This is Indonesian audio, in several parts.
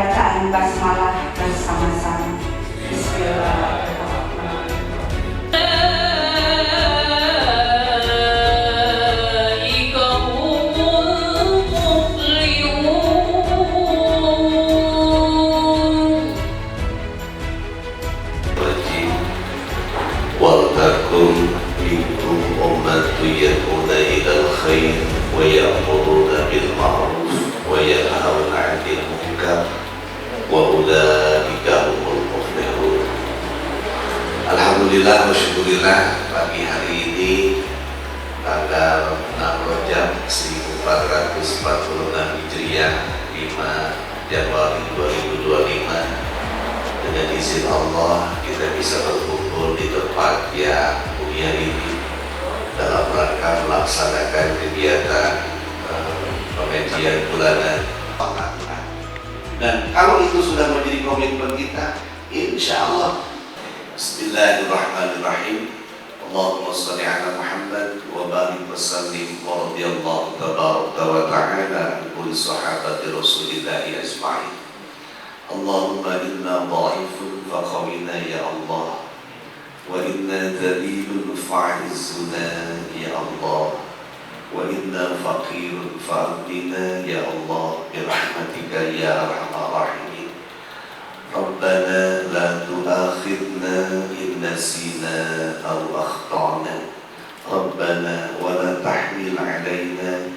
bacaan basmalah bersama-sama. Bismillahirrahmanirrahim. ولتكن منكم أمة يدعون إلى الخير ويأمرون بالمعروف وينهون عن المنكر وأولئك هم المفلحون. Alhamdulillah wa syukurillah, pagi hari ini tanggal 6 Rajab 1446 Hijriah 5 Januari 2025, dengan izin Allah kita bisa berkumpul di tempat yang mulia ini dalam rangka melaksanakan kegiatan pengajian bulanan Al-Quran. Dan kalau itu sudah menjadi komitmen kita, insya Allah. Bismillahirrahmanirrahim. Allahumma shalli ala Muhammad wa barik wa sallim wa radiyallahu tabaraka wa ta'ala an kulli sahabati Rasulillah ajma'in. Allahumma inna dha'ifun faqawina ya Allah, wa inna dhalilun fa'izuna ya Allah, wa inna faqirun fa'udina ya Allah, birahmatika ya arhamar rahimin. Rabbana la tu'akhidna in nasina aw akhtana, Rabbana wa la tahmil alaina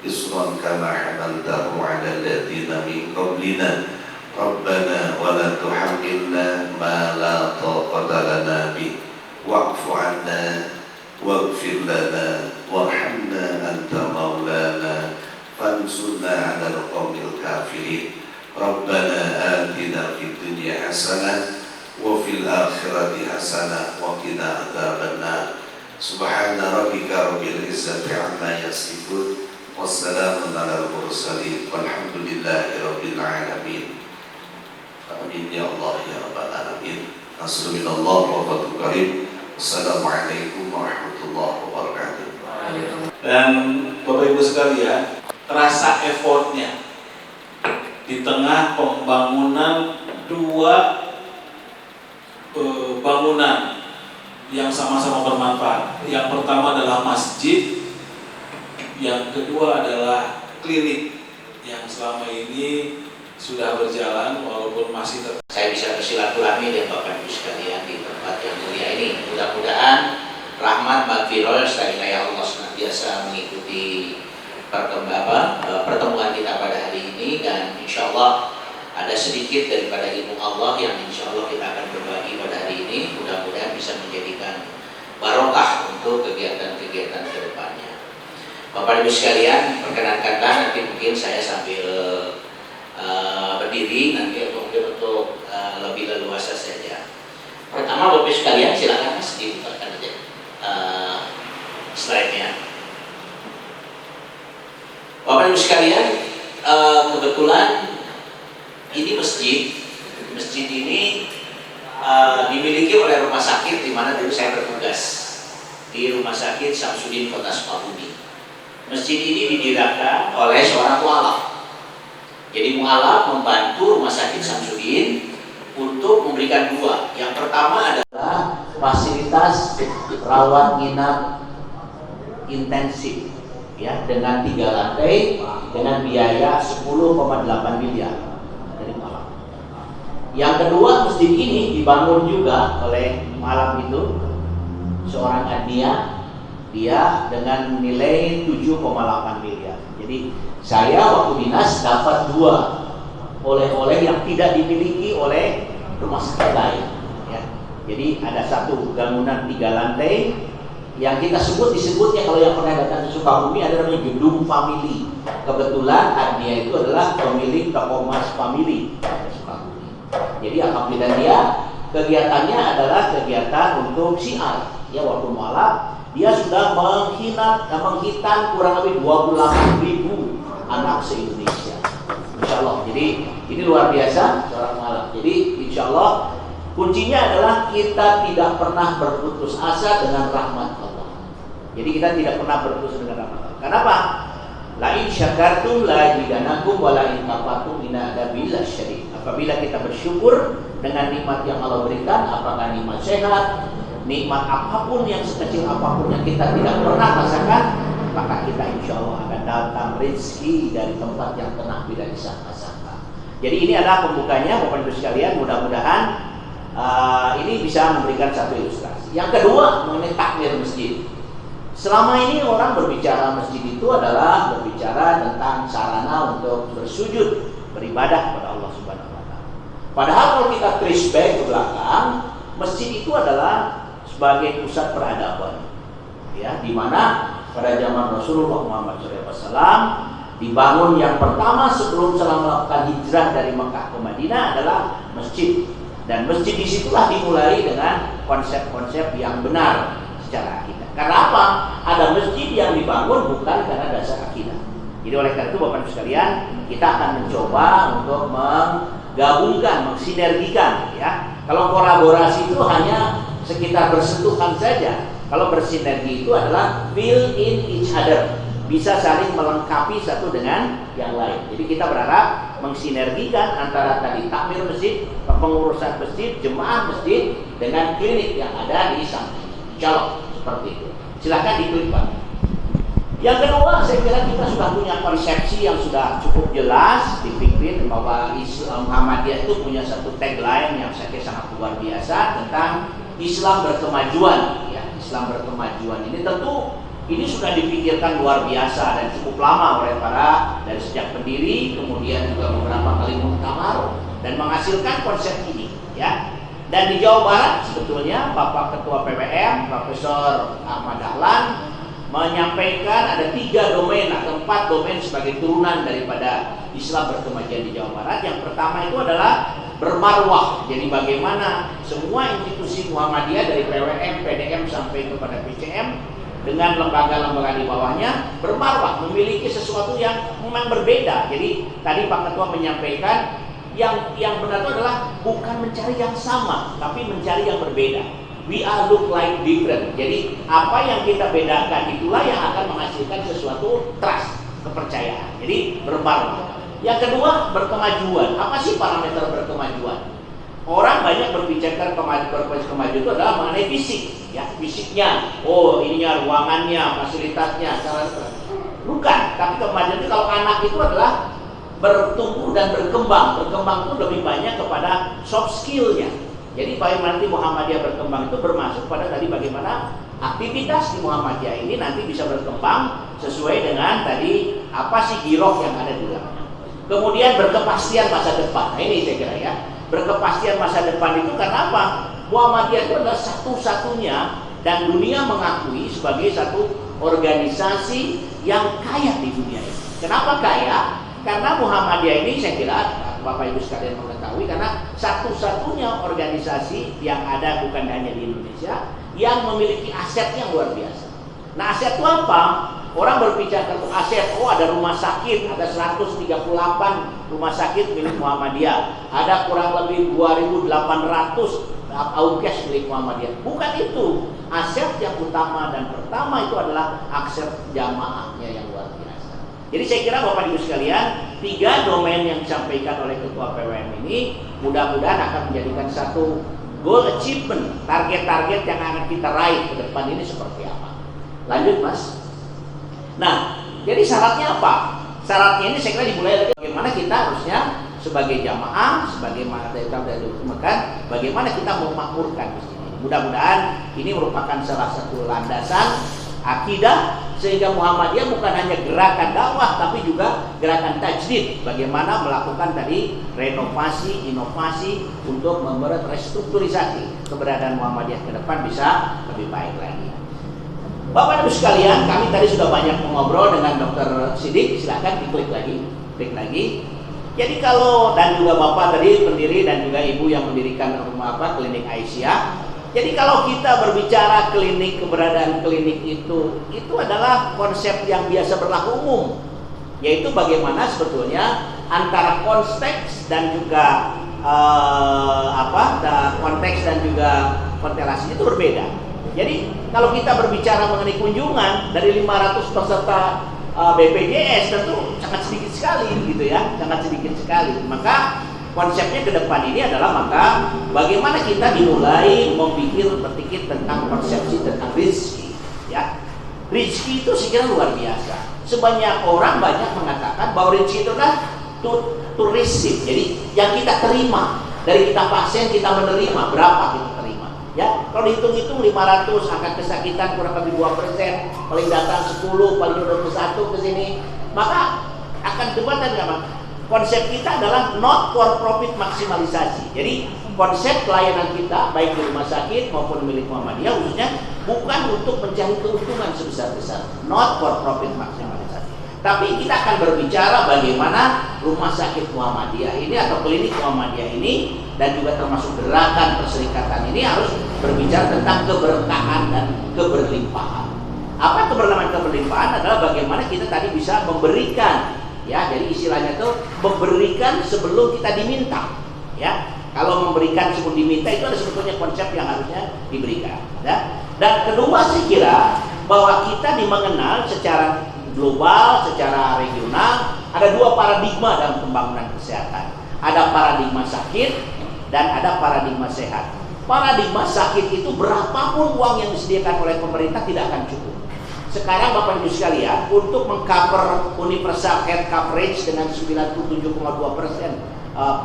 isran kama hamaltahu ala alladhina min qablina, Rabbana wa la tuhammilna ma la taqata lana bih, wa'fu 'anna waghfir lana warhamna anta maulana fansurna 'alal qawmil kafirin. Rabbana atina fid dunya hasanah wa fil akhirati hasanah wa qina adzabannar. Subhana rabbika rabbil izzati 'amma yasifun, wassalamun 'alal mursalin, walhamdulillahi rabbil alamin. Amin ya Allah ya rabbal alamin. Nasrullah wa fathul karim. Assalamualaikum warahmatullahi wabarakatuh. Dan Bapak Ibu sekalian, terasa effortnya di tengah pembangunan dua bangunan yang sama-sama bermanfaat. Yang pertama adalah masjid, yang kedua adalah klinik yang selama ini sudah berjalan walaupun masih saya bisa bersilaturahmi dengan Bapak Ibu sekalian di tempat yang mulia ini. Mudah-mudahan rahmat maghfirah serta Allah senantiasa mengikuti pertemuan kita pada hari ini, dan insya Allah ada sedikit daripada ilmu Allah yang insya Allah kita akan berbagi pada hari ini. Mudah-mudahan bisa menjadikan barokah untuk kegiatan-kegiatan ke depannya. Bapak Ibu sekalian, perkenankanlah nanti mungkin saya sambil berdiri nanti mungkin untuk lebih leluasa saja. Pertama Bapak Ibu sekalian, silakan Mas dibukakan aja slide-nya. Bapak Ibu sekalian, kebetulan ini masjid ini dimiliki oleh rumah sakit di mana dulu saya bertugas di Rumah Sakit Syamsuddin Kota Sukabumi. Masjid ini didirikan oleh seorang mualaf. Jadi mualaf membantu Rumah Sakit Syamsuddin untuk memberikan dua. Yang pertama adalah fasilitas rawat inap intensif, ya, dengan 3 lantai dengan biaya 10,8 miliar dari mualaf. Yang kedua, masjid ini dibangun juga oleh mualaf itu seorang adnia, dia dengan nilai 7,8 miliar. Jadi saya waktu dinas dapat 2 oleh-oleh yang tidak dimiliki oleh rumah sakit lain, ya. Jadi ada satu bangunan 3 lantai yang kita disebutnya kalau yang pernah datang ke Sukabumi ada namanya gedung family. Kebetulan adnia itu adalah pemilik toko emas family Sukabumi. Jadi alhamdulillah dia kegiatannya adalah kegiatan untuk syiar. Ya, waktu mualaf dia sudah menghitan kurang lebih 28.000 anak se-Indonesia. Insya Allah. Jadi ini luar biasa seorang mualaf. Jadi insya Allah kuncinya adalah kita tidak pernah berputus asa dengan rahmat Allah. Jadi kita tidak pernah berputus dengan rahmat Allah. Kenapa? La in syakartum la yazidanakum wa la in kafartum inna adabi lasyadid. Apabila kita bersyukur dengan nikmat yang Allah berikan, apakah nikmat sehat, nikmat apapun yang sekecil apapun yang kita tidak pernah rasakan, maka kita insya Allah akan datang rezeki dari tempat yang pernah tidak disangka-sangka. Jadi ini adalah pembukanya, Bapak Ibu sekalian. Mudah-mudahan ini bisa memberikan satu ilustrasi. Yang kedua, mengenai takmir masjid. Selama ini orang berbicara masjid itu adalah berbicara tentang sarana untuk bersujud, beribadah kepada Allah Subhanahu wa taala. Padahal kalau kita trace back ke belakang, masjid itu adalah sebagai pusat peradaban, ya, di mana pada zaman Rasulullah Muhammad SAW dibangun yang pertama sebelum setelah melakukan hijrah dari Mekah ke Madinah adalah masjid, dan masjid disitulah dimulai dengan konsep-konsep yang benar secara akidah. Karena apa? Ada masjid yang dibangun bukan karena dasar akidah. Jadi oleh karena itu Bapak Ibu sekalian, kita akan mencoba untuk menggabungkan, mensinergikan, ya. Kalau kolaborasi itu hanya sekitar bersentuhan saja. Kalau bersinergi itu adalah fill in each other, bisa saling melengkapi satu dengan yang lain. Jadi kita berharap mensinergikan antara tadi takmir masjid, pengurusan masjid, jemaah masjid dengan klinik yang ada di samping. Insya Allah seperti itu. Silakan diklik Pak. Yang kedua, saya kira kita sudah punya konsepsi yang sudah cukup jelas dipimpin bahwa Islam Muhammadiyah itu punya satu tagline yang saya kira sangat luar biasa tentang Islam berkemajuan, ya. Islam berkemajuan ini tentu ini sudah dipikirkan luar biasa dan cukup lama oleh para dari sejak pendiri, kemudian juga beberapa kali muktamar dan menghasilkan konsep ini, ya. Dan di Jawa Barat sebetulnya Bapak Ketua PWM Profesor Ahmad Dahlan menyampaikan ada 3 domain atau 4 domain sebagai turunan daripada Islam berkemajuan di Jawa Barat. Yang pertama itu adalah bermarwah. Jadi bagaimana semua institusi Muhammadiyah dari PWM, PDM sampai kepada PCM dengan lembaga-lembaga di bawahnya bermarwah, memiliki sesuatu yang memang berbeda. Jadi tadi Pak Ketua menyampaikan yang benar itu adalah bukan mencari yang sama, tapi mencari yang berbeda. We are look like different. Jadi apa yang kita bedakan itulah yang akan menghasilkan sesuatu trust, kepercayaan. Jadi bermarwah. Yang kedua, berkemajuan. Apa sih parameter berkemajuan? Orang banyak berbicara kemajuan itu adalah mengenai fisik, ya, fisiknya. Oh, ininya ruangannya, fasilitasnya, cara bukan. Tapi kemajuan itu kalau anak itu adalah bertumbuh dan berkembang. Berkembang itu lebih banyak kepada soft skill-nya. Jadi nanti Muhammadiyah berkembang itu bermasuk pada tadi bagaimana aktivitas di Muhammadiyah ini nanti bisa berkembang sesuai dengan tadi apa sih giroh yang ada di dalamnya. Kemudian berkepastian masa depan. Nah, ini saya kira ya, berkepastian masa depan itu karena apa? Muhammadiyah itu adalah satu-satunya dan dunia mengakui sebagai satu organisasi yang kaya di dunia ini. Kenapa kaya? Karena Muhammadiyah ini saya kira Bapak Ibu sekalian mengetahui karena satu-satunya organisasi yang ada bukan hanya di Indonesia yang memiliki aset yang luar biasa. Nah, aset itu apa? Orang berbicara tentang aset, oh ada rumah sakit, ada 138 rumah sakit milik Muhammadiyah, ada kurang lebih 2.800 AUKES milik Muhammadiyah. Bukan itu. Aset yang utama dan pertama itu adalah aset jamaahnya yang luar biasa. Jadi saya kira Bapak Ibu sekalian, 3 domain yang disampaikan oleh Ketua PWM ini mudah-mudahan akan menjadikan satu goal achievement, target-target yang akan kita raih ke depan ini seperti apa. Lanjut Mas. Nah, jadi syaratnya apa? Syaratnya ini saya kira dimulai dari bagaimana kita harusnya sebagai jamaah, sebagaimana kita sudah ditemukan, bagaimana kita memakmurkan di sini. Mudah-mudahan ini merupakan salah satu landasan akidah sehingga Muhammadiyah bukan hanya gerakan dakwah tapi juga gerakan tajdid, bagaimana melakukan tadi renovasi, inovasi untuk membuat restrukturisasi keberadaan Muhammadiyah ke depan bisa lebih baik lagi. Bapak Ibu sekalian, kami tadi sudah banyak mengobrol dengan Dr. Sidik, silakan diklik lagi, klik lagi. Jadi kalau dan juga Bapak tadi pendiri dan juga Ibu yang mendirikan rumah klinik Aisyah. Jadi kalau kita berbicara klinik, keberadaan klinik itu adalah konsep yang biasa berlaku umum, yaitu bagaimana sebetulnya antara konteks dan juga konteks dan juga kontelasi itu berbeda. Jadi kalau kita berbicara mengenai kunjungan dari 500 peserta BPJS tentu sangat sedikit sekali gitu ya, sangat sedikit sekali. Maka konsepnya ke depan ini adalah maka bagaimana kita dimulai berpikir tentang persepsi tentang rezeki, ya. Rezeki itu saya kira luar biasa. Sebanyak orang banyak mengatakan bahwa rezeki itu adalah to receive. Jadi yang kita terima dari kita pasien, kita menerima berapa kita terima. Ya, kalau dihitung-hitung 500, angka kesakitan kurang lebih 2%, paling datang 10, paling 21 ke sini, maka akan debatkan apa? Konsep kita adalah not for profit maksimalisasi. Jadi konsep pelayanan kita baik di rumah sakit maupun milik Muhammadiyah khususnya bukan untuk mencari keuntungan sebesar-besar, not for profit maksimalisasi. Tapi kita akan berbicara bagaimana rumah sakit Muhammadiyah ini atau klinik Muhammadiyah ini dan juga termasuk gerakan perserikatan ini harus berbicara tentang keberkahan dan keberlimpahan. Apa keberlimpahan adalah bagaimana kita tadi bisa memberikan, ya, jadi istilahnya itu memberikan sebelum kita diminta, ya. Kalau memberikan sebelum diminta itu ada sebetulnya konsep yang harusnya diberikan, ya. Dan kedua saya kira bahwa kita dimengenal secara global, secara regional ada dua paradigma dalam pembangunan kesehatan. Ada paradigma sakit dan ada paradigma sehat. Paradigma sakit itu berapapun uang yang disediakan oleh pemerintah tidak akan cukup. Sekarang Bapak Ibu sekalian, untuk mengcover universal health coverage dengan 97,2%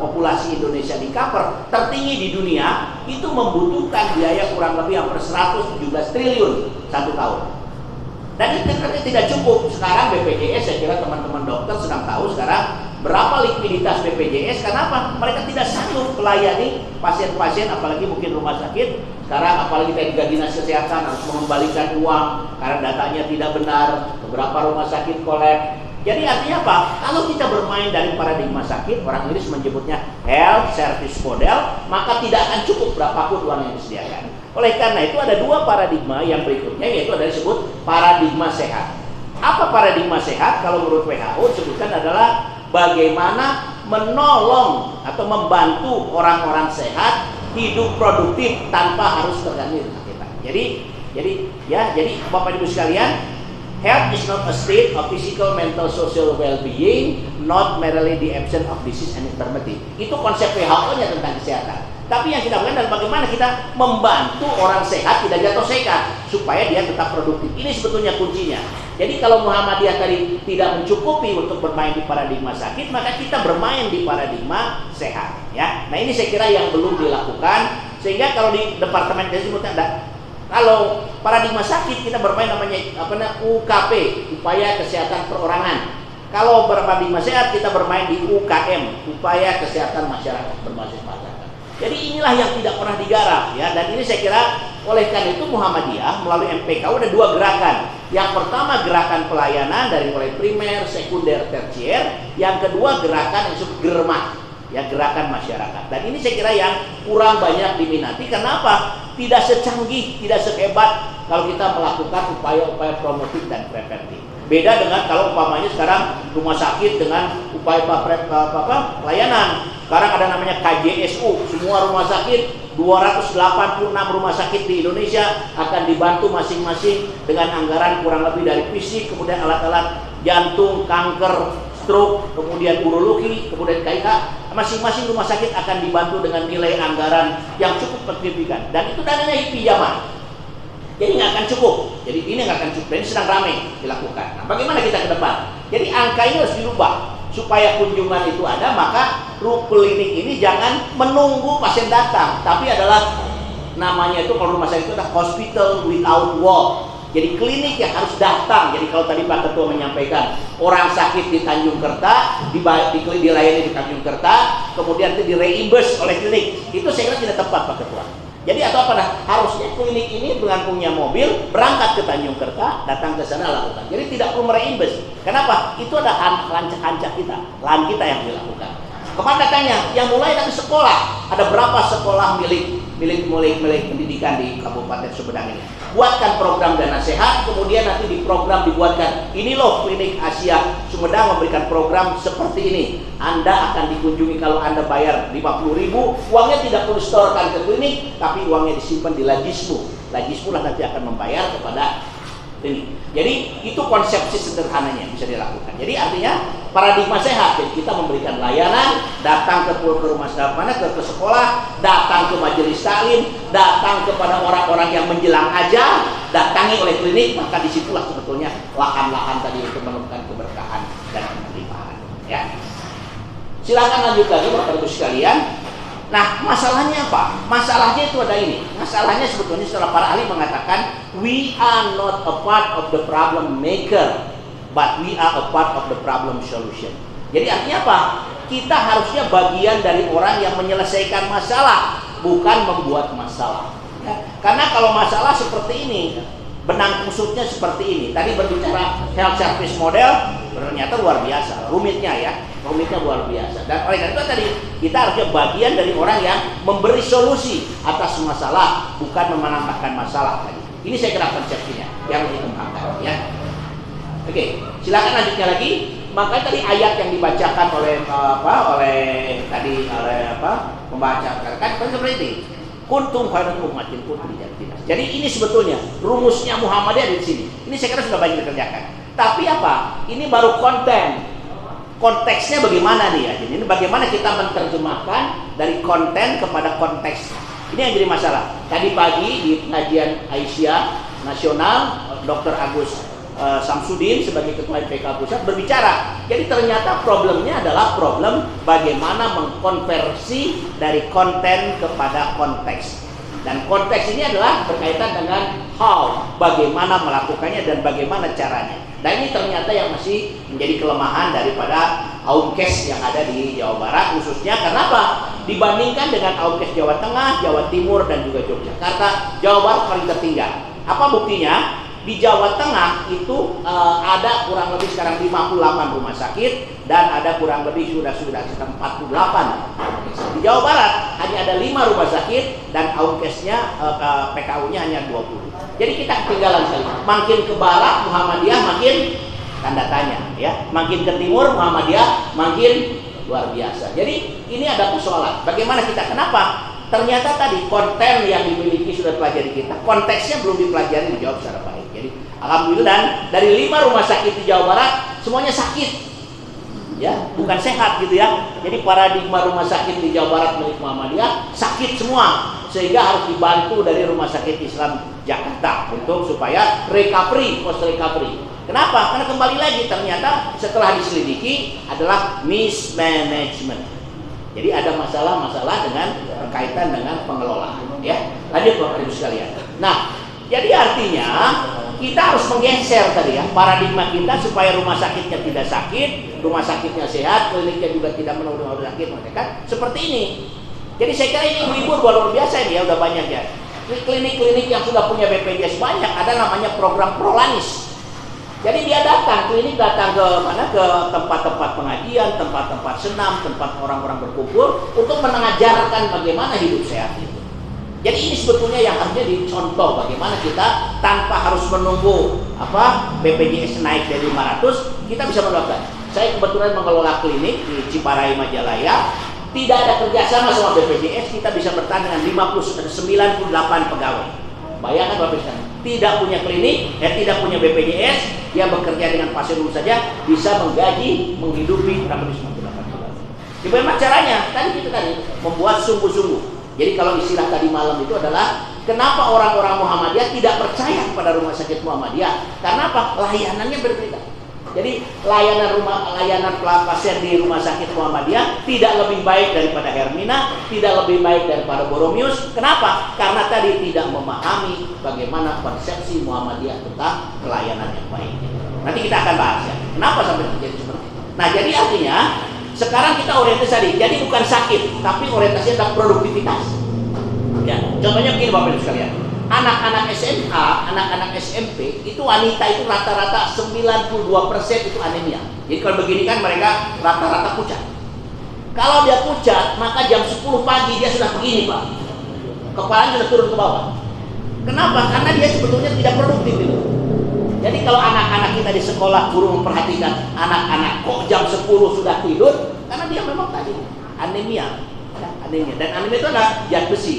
populasi Indonesia di cover tertinggi di dunia, itu membutuhkan biaya kurang lebih hampir 117 triliun satu tahun. Dan itu tidak cukup. Sekarang BPJS, saya kira teman-teman dokter sedang tahu sekarang berapa likuiditas BPJS. Kenapa? Mereka tidak sanggup melayani pasien-pasien, apalagi mungkin rumah sakit. Sekarang apalagi juga dinas kesehatan harus mengembalikan uang karena datanya tidak benar. Beberapa rumah sakit kolab. Jadi artinya apa? Kalau kita bermain dari paradigma sakit, orang Inggris menyebutnya health service model, maka tidak akan cukup berapapun uang yang disediakan. Oleh karena itu ada dua paradigma yang berikutnya, yaitu ada disebut paradigma sehat. Apa paradigma sehat? Kalau menurut WHO disebutkan adalah bagaimana menolong atau membantu orang-orang sehat hidup produktif tanpa harus terganggu kesakitan. Jadi Bapak Ibu sekalian, health is not a state of physical, mental, social well-being, not merely the absence of disease and infirmity. Itu konsep WHO-nya tentang kesehatan. Tapi yang kita lakukan adalah bagaimana kita membantu orang sehat tidak jatuh sehat supaya dia tetap produktif. Ini sebetulnya kuncinya. Jadi kalau Muhammadiyah tadi tidak mencukupi untuk bermain di paradigma sakit, maka kita bermain di paradigma sehat. Ya, nah ini saya kira yang belum dilakukan. Sehingga kalau di departemen kesehatan ada, kalau paradigma sakit kita bermain namanya UKP, upaya kesehatan perorangan. Kalau paradigma sehat kita bermain di UKM, upaya kesehatan masyarakat berbasis masyarakat. Jadi inilah yang tidak pernah digarap, ya. Dan ini saya kira oleh karena itu Muhammadiyah melalui MPKU ada dua gerakan. Yang pertama gerakan pelayanan dari mulai primer, sekunder, tersier. Yang kedua gerakan yang disebut germah, ya, gerakan masyarakat. Dan ini saya kira yang kurang banyak diminati. Kenapa? Tidak secanggih, tidak sehebat kalau kita melakukan upaya-upaya promotif dan preventif. Beda dengan kalau umpamanya sekarang rumah sakit dengan upaya pelayanan. Sekarang ada namanya KJSU, semua rumah sakit 286 rumah sakit di Indonesia akan dibantu masing-masing dengan anggaran kurang lebih dari fisik, kemudian alat-alat jantung, kanker, stroke, kemudian urologi, kemudian KIK. Masing-masing rumah sakit akan dibantu dengan nilai anggaran yang cukup signifikan. Dan itu dananya pinjaman. Jadi nggak akan cukup. Jadi ini nggak akan cukup. Dan ini sedang ramai dilakukan. Nah, bagaimana kita ke depan? Jadi angka ini harus dirubah supaya kunjungan itu ada. Maka klinik ini jangan menunggu pasien datang, tapi adalah namanya itu kalau rumah sakit itu adalah hospital without wall. Jadi klinik yang harus datang. Jadi kalau tadi Pak Ketua menyampaikan orang sakit di Tanjung Kerta, dilayani di Tanjung Kerta, kemudian itu direimburse oleh klinik. Itu saya kira tidak tepat Pak Ketua. Jadi atau apa dah? Harusnya klinik ini dengan punya mobil berangkat ke Tanjung Kerta, datang ke sana lakukan. Jadi tidak perlu mereimburse. Kenapa? Itu ada rancak kita, lahan kita yang dilakukan. Kemana datangnya? Yang mulai dari sekolah. Ada berapa sekolah milik pendidikan di Kabupaten Sumedang ini? Buatkan program dana sehat, kemudian nanti di program dibuatkan, ini loh klinik Asia Sumedang memberikan program seperti ini. Anda akan dikunjungi kalau Anda bayar 50.000, uangnya tidak perlu setorkan ke klinik, tapi uangnya disimpan di Lajismu. Lajismu lah nanti akan membayar kepada klinik. Jadi itu konsepsi sederhananya bisa dilakukan. Jadi artinya paradigma sehat. Jadi kita memberikan layanan, datang ke rumah mana ke sekolah, datang ke majelis taklim, datang kepada orang-orang yang menjelang aja, datangi oleh klinik, maka disitulah sebetulnya lahan-lahan tadi untuk menemukan keberkahan dan kelimpahan. Ya. Silakan lanjut lagi Bapak Ibu sekalian. Nah, masalahnya apa? Masalahnya itu ada ini. Masalahnya sebetulnya setelah para ahli mengatakan, we are not a part of the problem maker, but we are a part of the problem solution. Jadi artinya apa? Kita harusnya bagian dari orang yang menyelesaikan masalah, bukan membuat masalah. Ya? Karena kalau masalah seperti ini, benang kusutnya seperti ini. Tadi berbicara health service model, ternyata luar biasa, rumitnya ya. Rumitnya luar biasa. Dan oleh karena itu tadi kita harusnya bagian dari orang yang memberi solusi atas masalah, bukan menambahkan masalah tadi. Ini saya kira konsepsinya yang dikembangkan ya. Oke, silakan lanjutnya lagi. Maka tadi ayat yang dibacakan oleh pembaca kan seperti ini. Kuntum khairat ummatin ukhrijat linnas. Jadi ini sebetulnya rumusnya Muhammadiyah di sini. Ini saya kira sudah banyak dikerjakan. Tapi apa? Ini baru konten. Konteksnya bagaimana nih ya? Jadi ini bagaimana kita menerjemahkan dari konten kepada konteks. Ini yang jadi masalah. Tadi pagi di pengajian Aisyah Nasional, Dr. Agus Samsudin sebagai Ketua MPK Pusat berbicara. Jadi ternyata problemnya adalah problem bagaimana mengkonversi dari konten kepada konteks. Dan konteks ini adalah berkaitan dengan how, bagaimana melakukannya dan bagaimana caranya. Dan ini ternyata yang masih menjadi kelemahan daripada AUMKes yang ada di Jawa Barat khususnya. Kenapa? Dibandingkan dengan AUMKes Jawa Tengah, Jawa Timur dan juga Yogyakarta, Jawa Barat paling tertinggal. Apa buktinya? Di Jawa Tengah itu ada kurang lebih sekarang 58 rumah sakit dan ada kurang lebih sudah sekitar 48. Di Jawa Barat hanya ada 5 rumah sakit dan AUMKes-nya PKU-nya hanya 20. Jadi kita ketinggalan sekali. Makin ke barat Muhammadiyah makin tanda tanya ya. Makin ke timur Muhammadiyah makin luar biasa. Jadi ini ada persoalan. Bagaimana kita? Kenapa? Ternyata tadi konten yang dimiliki sudah pelajari kita, konteksnya belum dipelajari, dijawab secara baik. Jadi alhamdulillah, dan dari 5 rumah sakit di Jawa Barat semuanya sakit, ya bukan sehat gitu ya. Jadi paradigma rumah sakit di Jawa Barat milik Muhammadiyah sakit semua, sehingga harus dibantu dari rumah sakit Islam Jakarta untuk supaya recovery, post recovery. Kenapa? Karena kembali lagi ternyata setelah diselidiki adalah mismanagement. Jadi ada masalah-masalah dengan berkaitan dengan pengelolaan ya. Lanjut Bapak Ibu sekalian. Nah, jadi artinya kita harus menggeser tadi ya paradigma kita supaya rumah sakitnya tidak sakit, rumah sakitnya sehat, kliniknya juga tidak menurut sakit mereka seperti ini. Jadi saya kira ini ibu-ibu luar biasa ini ya, udah banyak ya. Klinik-klinik yang sudah punya BPJS banyak, ada namanya program Prolanis. Jadi dia datang, klinik datang ke mana, ke tempat-tempat pengajian, tempat-tempat senam, tempat orang-orang berkumpul untuk mengajarkan bagaimana hidup sehat itu. Jadi ini sebetulnya yang harusnya dicontoh bagaimana kita tanpa harus menunggu BPJS naik dari 500, kita bisa melakukan. Saya kebetulan mengelola klinik di Ciparai Majalaya, tidak ada kerjasama sama BPJS, kita bisa bertahan dengan 98 pegawai. Bayangkan Bapak Ibu, tidak punya klinik, tidak punya BPJS, dia bekerja dengan pasien umum saja bisa menggaji, menghidupi kurang lebih 98 pegawai. Gimana caranya? Tadi kita membuat sungguh-sungguh. Jadi kalau istilah tadi malam itu adalah kenapa orang-orang Muhammadiyah tidak percaya kepada rumah sakit Muhammadiyah? Karena apa? Layanannya berbeda. Jadi layanan pasien di rumah sakit Muhammadiyah tidak lebih baik daripada Hermina, tidak lebih baik daripada Boromius. Kenapa? Karena tadi tidak memahami bagaimana konsepsi Muhammadiyah tentang pelayanan yang baik. Nanti kita akan bahas ya. Kenapa sampai terjadi seperti itu? Nah, jadi artinya sekarang kita orientasi tadi. Jadi bukan sakit, tapi orientasinya adalah produktivitas. Ya, contohnya begini Bapak Ibu sekalian. Anak-anak SMA, anak-anak SMP itu wanita itu rata-rata 92% itu anemia. Jadi kalau begini kan mereka rata-rata pucat. Kalau dia pucat, maka jam 10 pagi dia sudah begini Pak. Kepalanya sudah turun ke bawah. Kenapa? Karena dia sebetulnya tidak produktif itu. Jadi kalau anak-anak kita di sekolah guru memperhatikan anak-anak kok jam 10 sudah tidur, karena dia memang tadi anemia. Anemia. Dan anemia itu adalah zat besi.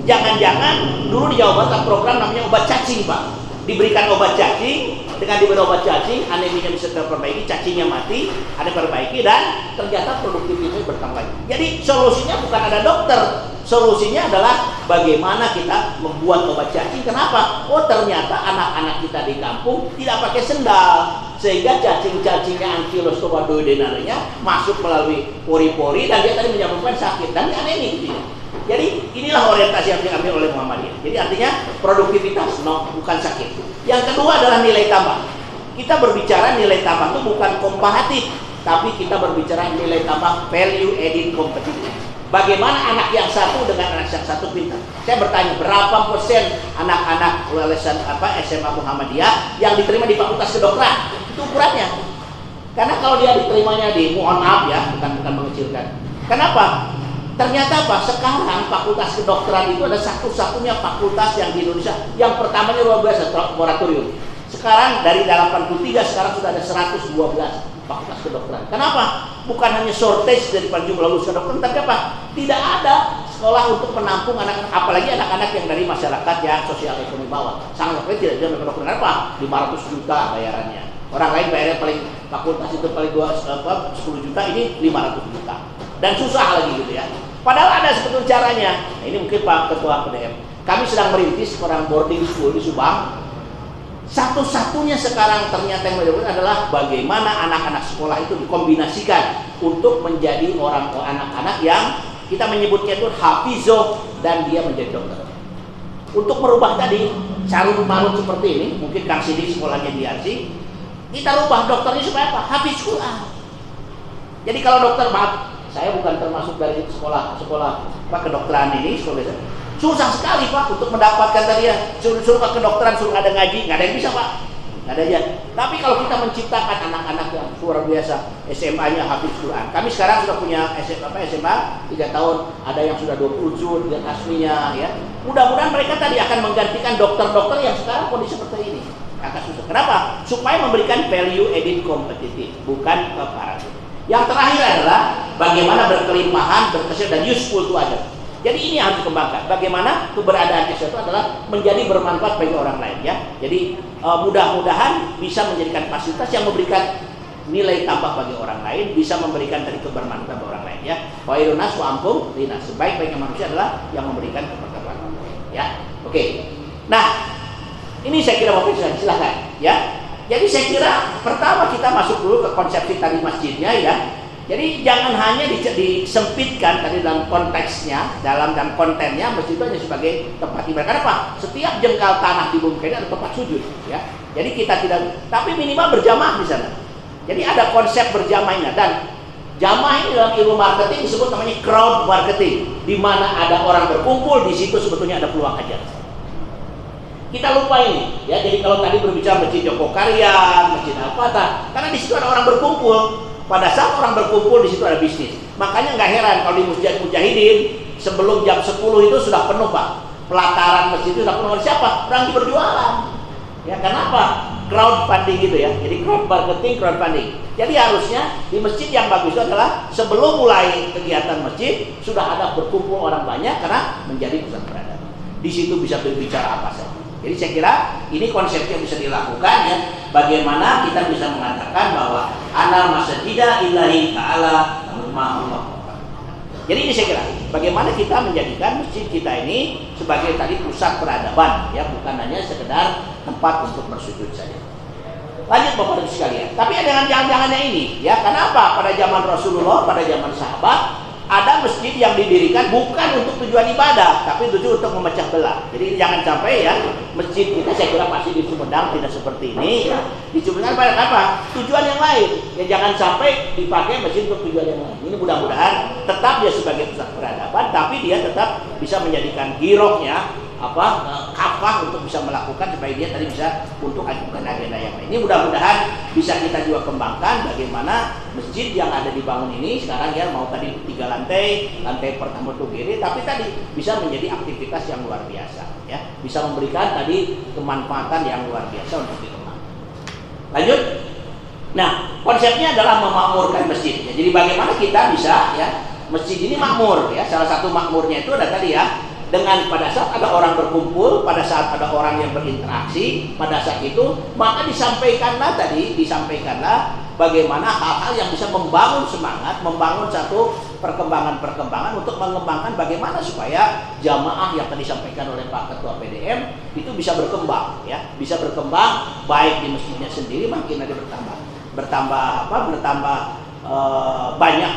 Jangan-jangan dulu di Jawa Barat program namanya obat cacing Pak. diberikan obat cacing, dengan diberi obat cacing aneminya bisa terperbaiki, cacingnya mati, ada perbaiki, dan ternyata produktivitasnya bertambah. Jadi solusinya bukan ada dokter, solusinya adalah bagaimana kita membuat obat cacing. Kenapa? Oh ternyata anak-anak kita di kampung tidak pakai sendal, sehingga cacing-cacingnya Ankylostoma duodenalnya masuk melalui pori-pori dan dia tadi menyebabkan sakit dan anemi gitu ya. Jadi inilah orientasi yang diambil oleh Muhammadiyah. Jadi artinya produktivitas, bukan sakit. Yang kedua adalah nilai tambah. Kita berbicara nilai tambah itu bukan komparatif, tapi kita berbicara nilai tambah value added competitive. Bagaimana anak yang satu dengan anak yang satu pintar? Saya bertanya, berapa persen anak-anak lulusan SMA Muhammadiyah yang diterima di Fakultas Kedokteran? Itu ukurannya. Karena kalau dia diterimanya di, mohon maaf ya, bukan mengecilkan. Kenapa? Ternyata apa? Sekarang Fakultas Kedokteran itu ada satu-satunya fakultas yang di Indonesia yang pertamanya luar biasa, moratorium. Sekarang dari 83 sekarang sudah ada 112 Fakultas Kedokteran. Kenapa? Bukan hanya shortage dari jumlah lulusan kedokteran, tapi apa? Tidak ada sekolah untuk menampung anak-anak, apalagi anak-anak yang dari masyarakat yang sosial ekonomi bawah. Sangat tidak ada kedokteran apa? 500 juta bayarannya. Orang lain bayarnya paling fakultas itu paling 10 juta, ini 500 juta. Dan susah lagi gitu ya. Padahal ada sebetulnya caranya. Nah, ini mungkin Pak Ketua PDM. Kami sedang merintis seorang boarding school di Subang. Satu-satunya sekarang ternyata yang dilakukan adalah bagaimana anak-anak sekolah itu dikombinasikan untuk menjadi anak-anak yang kita menyebutnya itu hafizoh dan dia menjadi dokter. Untuk merubah tadi carut marut seperti ini, mungkin Kang Sidik sekolahnya di RC, kita rubah dokternya supaya apa? Hafiz Quran. Jadi kalau dokter, maaf, saya bukan termasuk dari sekolah kedokteran ini, susah sekali Pak untuk mendapatkan tadi ya, suruh ke kedokteran, suruh ada ngaji, nggak ada yang bisa Pak, nggak ada aja. Tapi kalau kita menciptakan anak-anak yang luar biasa, SMA-nya hafiz Quran. Kami sekarang sudah punya SMA 3 tahun, ada yang sudah 20 juz, dan asminya ya. Mudah-mudahan mereka tadi akan menggantikan dokter-dokter yang sekarang kondisi seperti ini. Akan susah. Kenapa? Supaya memberikan value added competitive, bukan comparative. Yang terakhir adalah bagaimana berkelimpahan, berkesan dan useful to others. Jadi ini yang harus dikembangkan. Bagaimana keberadaan Islam itu adalah menjadi bermanfaat bagi orang lain ya. Jadi mudah-mudahan bisa menjadikan fasilitas yang memberikan nilai tambah bagi orang lain, bisa memberikan dari kebermanfaatan bagi orang lain ya. Wa irunas wa ampun linas. Sebaik-baiknya manusia adalah yang memberikan kebermanfaatan ya. Oke. Nah, ini saya kira Bapak silakan ya. Jadi saya kira pertama kita masuk dulu ke konsepsi tadi masjidnya ya. Jadi jangan hanya disempitkan tadi dalam konteksnya, dalam kontennya masjid itu hanya sebagai tempat ibadah. Karena apa? Setiap jengkal tanah di bumi ini ada tempat sujud ya. Jadi kita tidak, tapi minimal berjamaah di sana. Jadi ada konsep berjamaahnya, dan jamaah ini dalam ilmu marketing disebut namanya crowd marketing, di mana ada orang berkumpul, di situ sebetulnya ada peluang ajar. Kita lupa ini ya. Jadi kalau tadi berbicara Masjid Jogokarya, Masjid Al-Fatah, karena di situ ada orang berkumpul. Pada saat orang berkumpul di situ ada bisnis. Makanya nggak heran kalau di Masjid Mujahidin sebelum jam 10 itu sudah penuh Pak. Pelataran masjid itu sudah penuh. Siapa? Orang yang berjualan. Ya kenapa? Crowdfunding gitu ya. Jadi crowd marketing, crowdfunding. Jadi harusnya di masjid yang bagus itu adalah sebelum mulai kegiatan masjid sudah ada berkumpul orang banyak karena menjadi pusat peradaban. Di situ bisa berbicara apa saja. Jadi saya kira ini konsep yang bisa dilakukan ya. Bagaimana kita bisa mengatakan bahwa anal masjidah illahi ta'ala ma'allah. Jadi ini saya kira bagaimana kita menjadikan masjid kita ini sebagai tadi pusat peradaban ya, bukan hanya sekedar tempat untuk bersujud saja. Lanjut Bapak Ibu sekalian. Tapi ada jangan-jangannya ini ya. Kenapa pada zaman Rasulullah, pada zaman sahabat ada masjid yang didirikan bukan untuk tujuan ibadah, tapi tujuan untuk memecah belah. Jadi jangan sampai ya masjid kita, saya kira pasti di Sumedang tidak seperti ini ya. Dicubungkan pada apa? Tujuan yang lain. Ya jangan sampai dipakai masjid untuk tujuan yang lain. Ini mudah-mudahan tetap dia sebagai pusat peradaban, tapi dia tetap bisa menjadikan giroknya kafah untuk bisa melakukan supaya dia tadi bisa untuk ajukan agenda yang lain. Ini mudah-mudahan bisa kita juga kembangkan bagaimana masjid yang ada dibangun ini sekarang ya, mau tadi 3 lantai pertama itu gede, tapi tadi bisa menjadi aktivitas yang luar biasa ya, bisa memberikan tadi kemanfaatan yang luar biasa untuk dikembangkan. Lanjut. Nah, konsepnya adalah memakmurkan masjid ya. Jadi bagaimana kita bisa ya masjid ini makmur ya. Salah satu makmurnya itu ada tadi ya Dengan pada saat ada orang berkumpul, pada saat ada orang yang berinteraksi, pada saat itu maka disampaikanlah bagaimana hal-hal yang bisa membangun semangat, membangun satu perkembangan untuk mengembangkan bagaimana supaya jamaah yang tadi disampaikan oleh Pak Ketua PDM itu bisa berkembang, ya, bisa berkembang baik di masjidnya sendiri makin ada bertambah banyak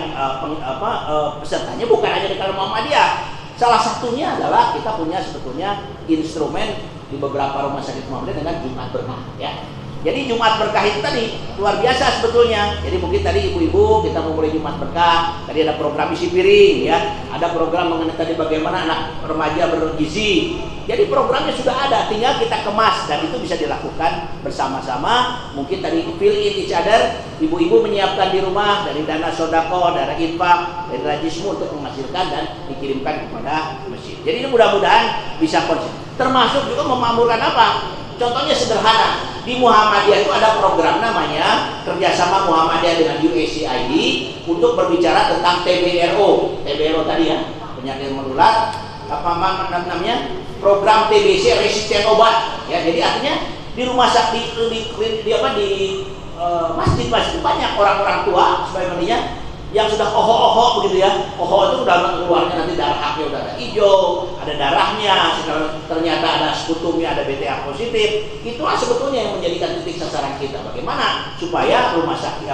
pesertanya, bukan hanya di kalangan Muhammadiyah. Salah satunya adalah kita punya sebetulnya instrumen di beberapa rumah sakit Muhammadiyah dengan Jumat Berkah, ya. Jadi Jumat Berkah itu tadi luar biasa sebetulnya. Jadi mungkin tadi ibu-ibu kita mau mulai Jumat Berkah, tadi ada program isi piring, ya, ada program mengenai tadi bagaimana anak remaja bergizi. Jadi programnya sudah ada, tinggal kita kemas dan itu bisa dilakukan bersama-sama. Mungkin tadi fill in each other, ibu-ibu menyiapkan di rumah dari dana sodako, dari infak, dari rajismu untuk menghasilkan dan dikirimkan kepada masjid. Jadi ini mudah-mudahan bisa konsisten. Termasuk juga memakmurkan apa? Contohnya sederhana. Di Muhammadiyah itu ada program namanya kerjasama Muhammadiyah dengan USAID untuk berbicara tentang TBRO tadi, ya, penyakit menular, apa namanya, program TBC resisten obat, ya. Jadi artinya di rumah sakit di masjid-masjid banyak orang-orang tua sebagainya yang sudah oho begitu, ya. Oho itu udah keluarnya nanti darahnya udah ada hijau, ada darahnya, ternyata ada sekutumnya, ada BTA positif. Itulah sebetulnya yang menjadikan titik sasaran kita. Bagaimana supaya rumah sakit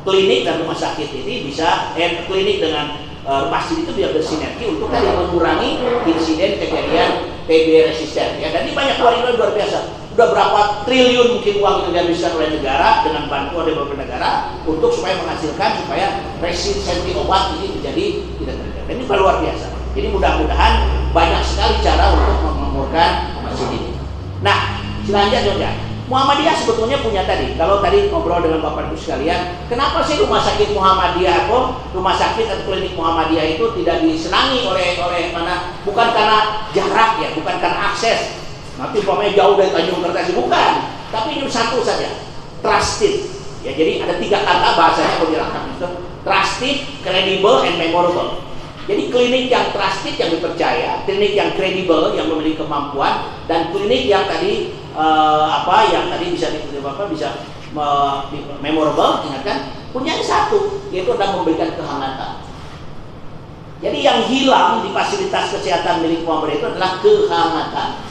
klinik dan rumah sakit ini bisa klinik dengan masjid itu biar bersinergi untuk tadi mengurangi insiden kejadian TB resisten, ya. Dan ini banyak luar biasa. Udah berapa triliun mungkin uang yang dihabiskan oleh negara dengan bantuan dari beberapa negara untuk supaya menghasilkan supaya resistensi obat ini menjadi tidak terjadi. Dan ini luar biasa. Jadi mudah-mudahan banyak sekali cara untuk memakmurkan masjid ini. Nah, selanjutnya Muhammadiyah sebetulnya punya tadi. Kalau tadi ngobrol dengan Bapak Ibu sekalian, kenapa sih rumah sakit Muhammadiyah rumah sakit atau klinik Muhammadiyah itu tidak disenangi oleh mana? Bukan karena jarak, ya, bukan karena akses. Nanti umpamanya jauh dari Tanjung Kertas, bukan. Tapi ini satu saja, trusted. Ya, jadi ada 3 kata bahasanya kalau dirangkum itu: trusted, credible, and memorable. Jadi klinik yang trusted, yang dipercaya, klinik yang credible, yang memiliki kemampuan, dan klinik yang tadi bisa memorable, ingatkan, punya satu, yaitu adalah memberikan kehangatan. Jadi yang hilang di fasilitas kesehatan milik Muhammadiyah itu adalah kehangatan.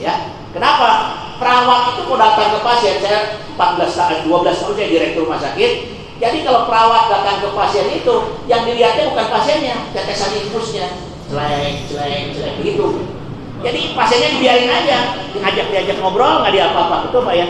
Ya, kenapa? Perawat itu mau datang ke pasien, saya 12 tahun saya direktur rumah sakit. Jadi kalau perawat datang ke pasien itu, yang dilihatnya bukan pasiennya, tetesan infusnya, celeng begitu. Jadi pasiennya dibiarin aja, diajak ngobrol, nggak diapa-apa, betul Pak, ya?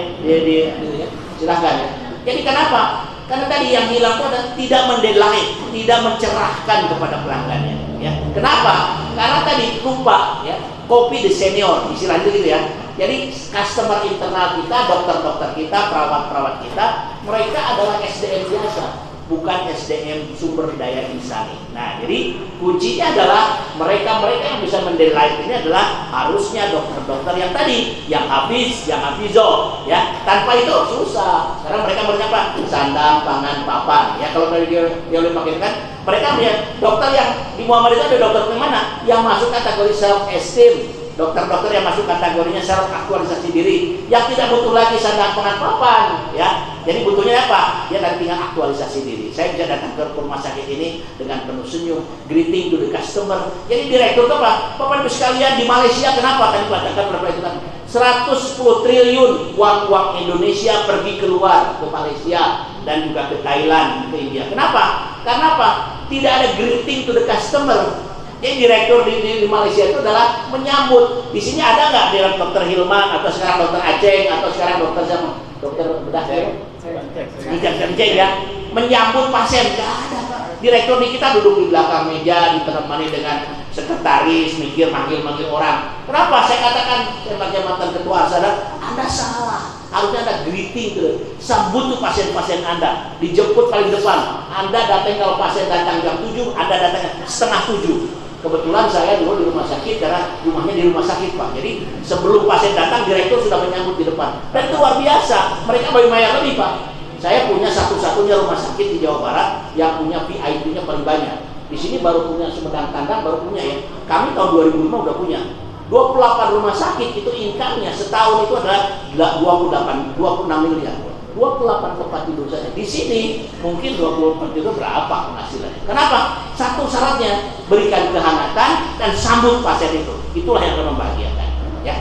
Silahkan, ya. Jadi kenapa? Karena tadi yang hilang itu adalah tidak mendelay, tidak mencerahkan kepada pelanggannya. Ya, kenapa? Karena tadi lupa, ya. Copy the senior, istilahnya gitu, ya. Jadi customer internal kita, dokter-dokter kita, perawat-perawat kita, mereka adalah SDM biasa, bukan SDM sumber daya insani. Nah, jadi kuncinya adalah mereka-mereka yang bisa mendelay ini adalah harusnya dokter-dokter yang tadi, yang hafizo, ya. Tanpa itu susah. Sekarang mereka berapa? Sandang, pangan, papan. Ya, kalau tadi dia boleh pakai kan, mereka punya dokter yang di Muhammadiyah itu ada dokter yang mana? Yang masuk kategori self esteem. Dokter-dokter yang masuk kategorinya self aktualisasi diri, yang tidak butuh lagi sandang pangan papan, ya. Jadi butuhnya apa? Dia nanti tinggal aktualisasi diri. Saya bisa datang ke rumah sakit ini dengan penuh senyum, greeting to the customer. Jadi direktur itu apa? Bapak Ibu sekalian, di Malaysia kenapa tadi katakan berapa itu kan? 110 triliun uang Indonesia pergi keluar ke Malaysia dan juga ke Thailand, ke India. Kenapa? Karena apa? Tidak ada greeting to the customer. Jadi direktur di Malaysia itu adalah menyambut. Di sini ada nggak dalam dokter Hilman atau sekarang dokter Aceh atau sekarang dokter siapa? Dokter bedah Ceng, ya, menyambut pasien? Nggak ada, Pak. Direktur di kita duduk di belakang meja ditemani dengan sekretaris, manggil orang. Kenapa? Saya katakan sebagai mantan ketua Arsada, Anda salah. Harusnya ada greeting tuh, sambut tuh pasien-pasien Anda, dijemput paling depan. Anda datang kalau pasien datang jam 7, Anda datang setengah 7. Kebetulan saya dulu di rumah sakit karena rumahnya di rumah sakit, Pak. Jadi sebelum pasien datang, direktur sudah menyambut di depan. Dan itu luar biasa. Mereka bayar lebih, Pak. Saya punya satu-satunya rumah sakit di Jawa Barat yang punya VIP-nya paling banyak. Di sini baru punya Sumedang Tandang baru punya ya. Kami tahun 2005 udah punya. 28 rumah sakit itu income-nya setahun itu adalah 26 miliar. 28 tempat tidur saja. Di sini mungkin 24 tidur berapa penghasilannya? Kenapa? Satu syaratnya berikan kehangatan dan sambut pasien itu. Itulah yang akan membahagiakan. Ya.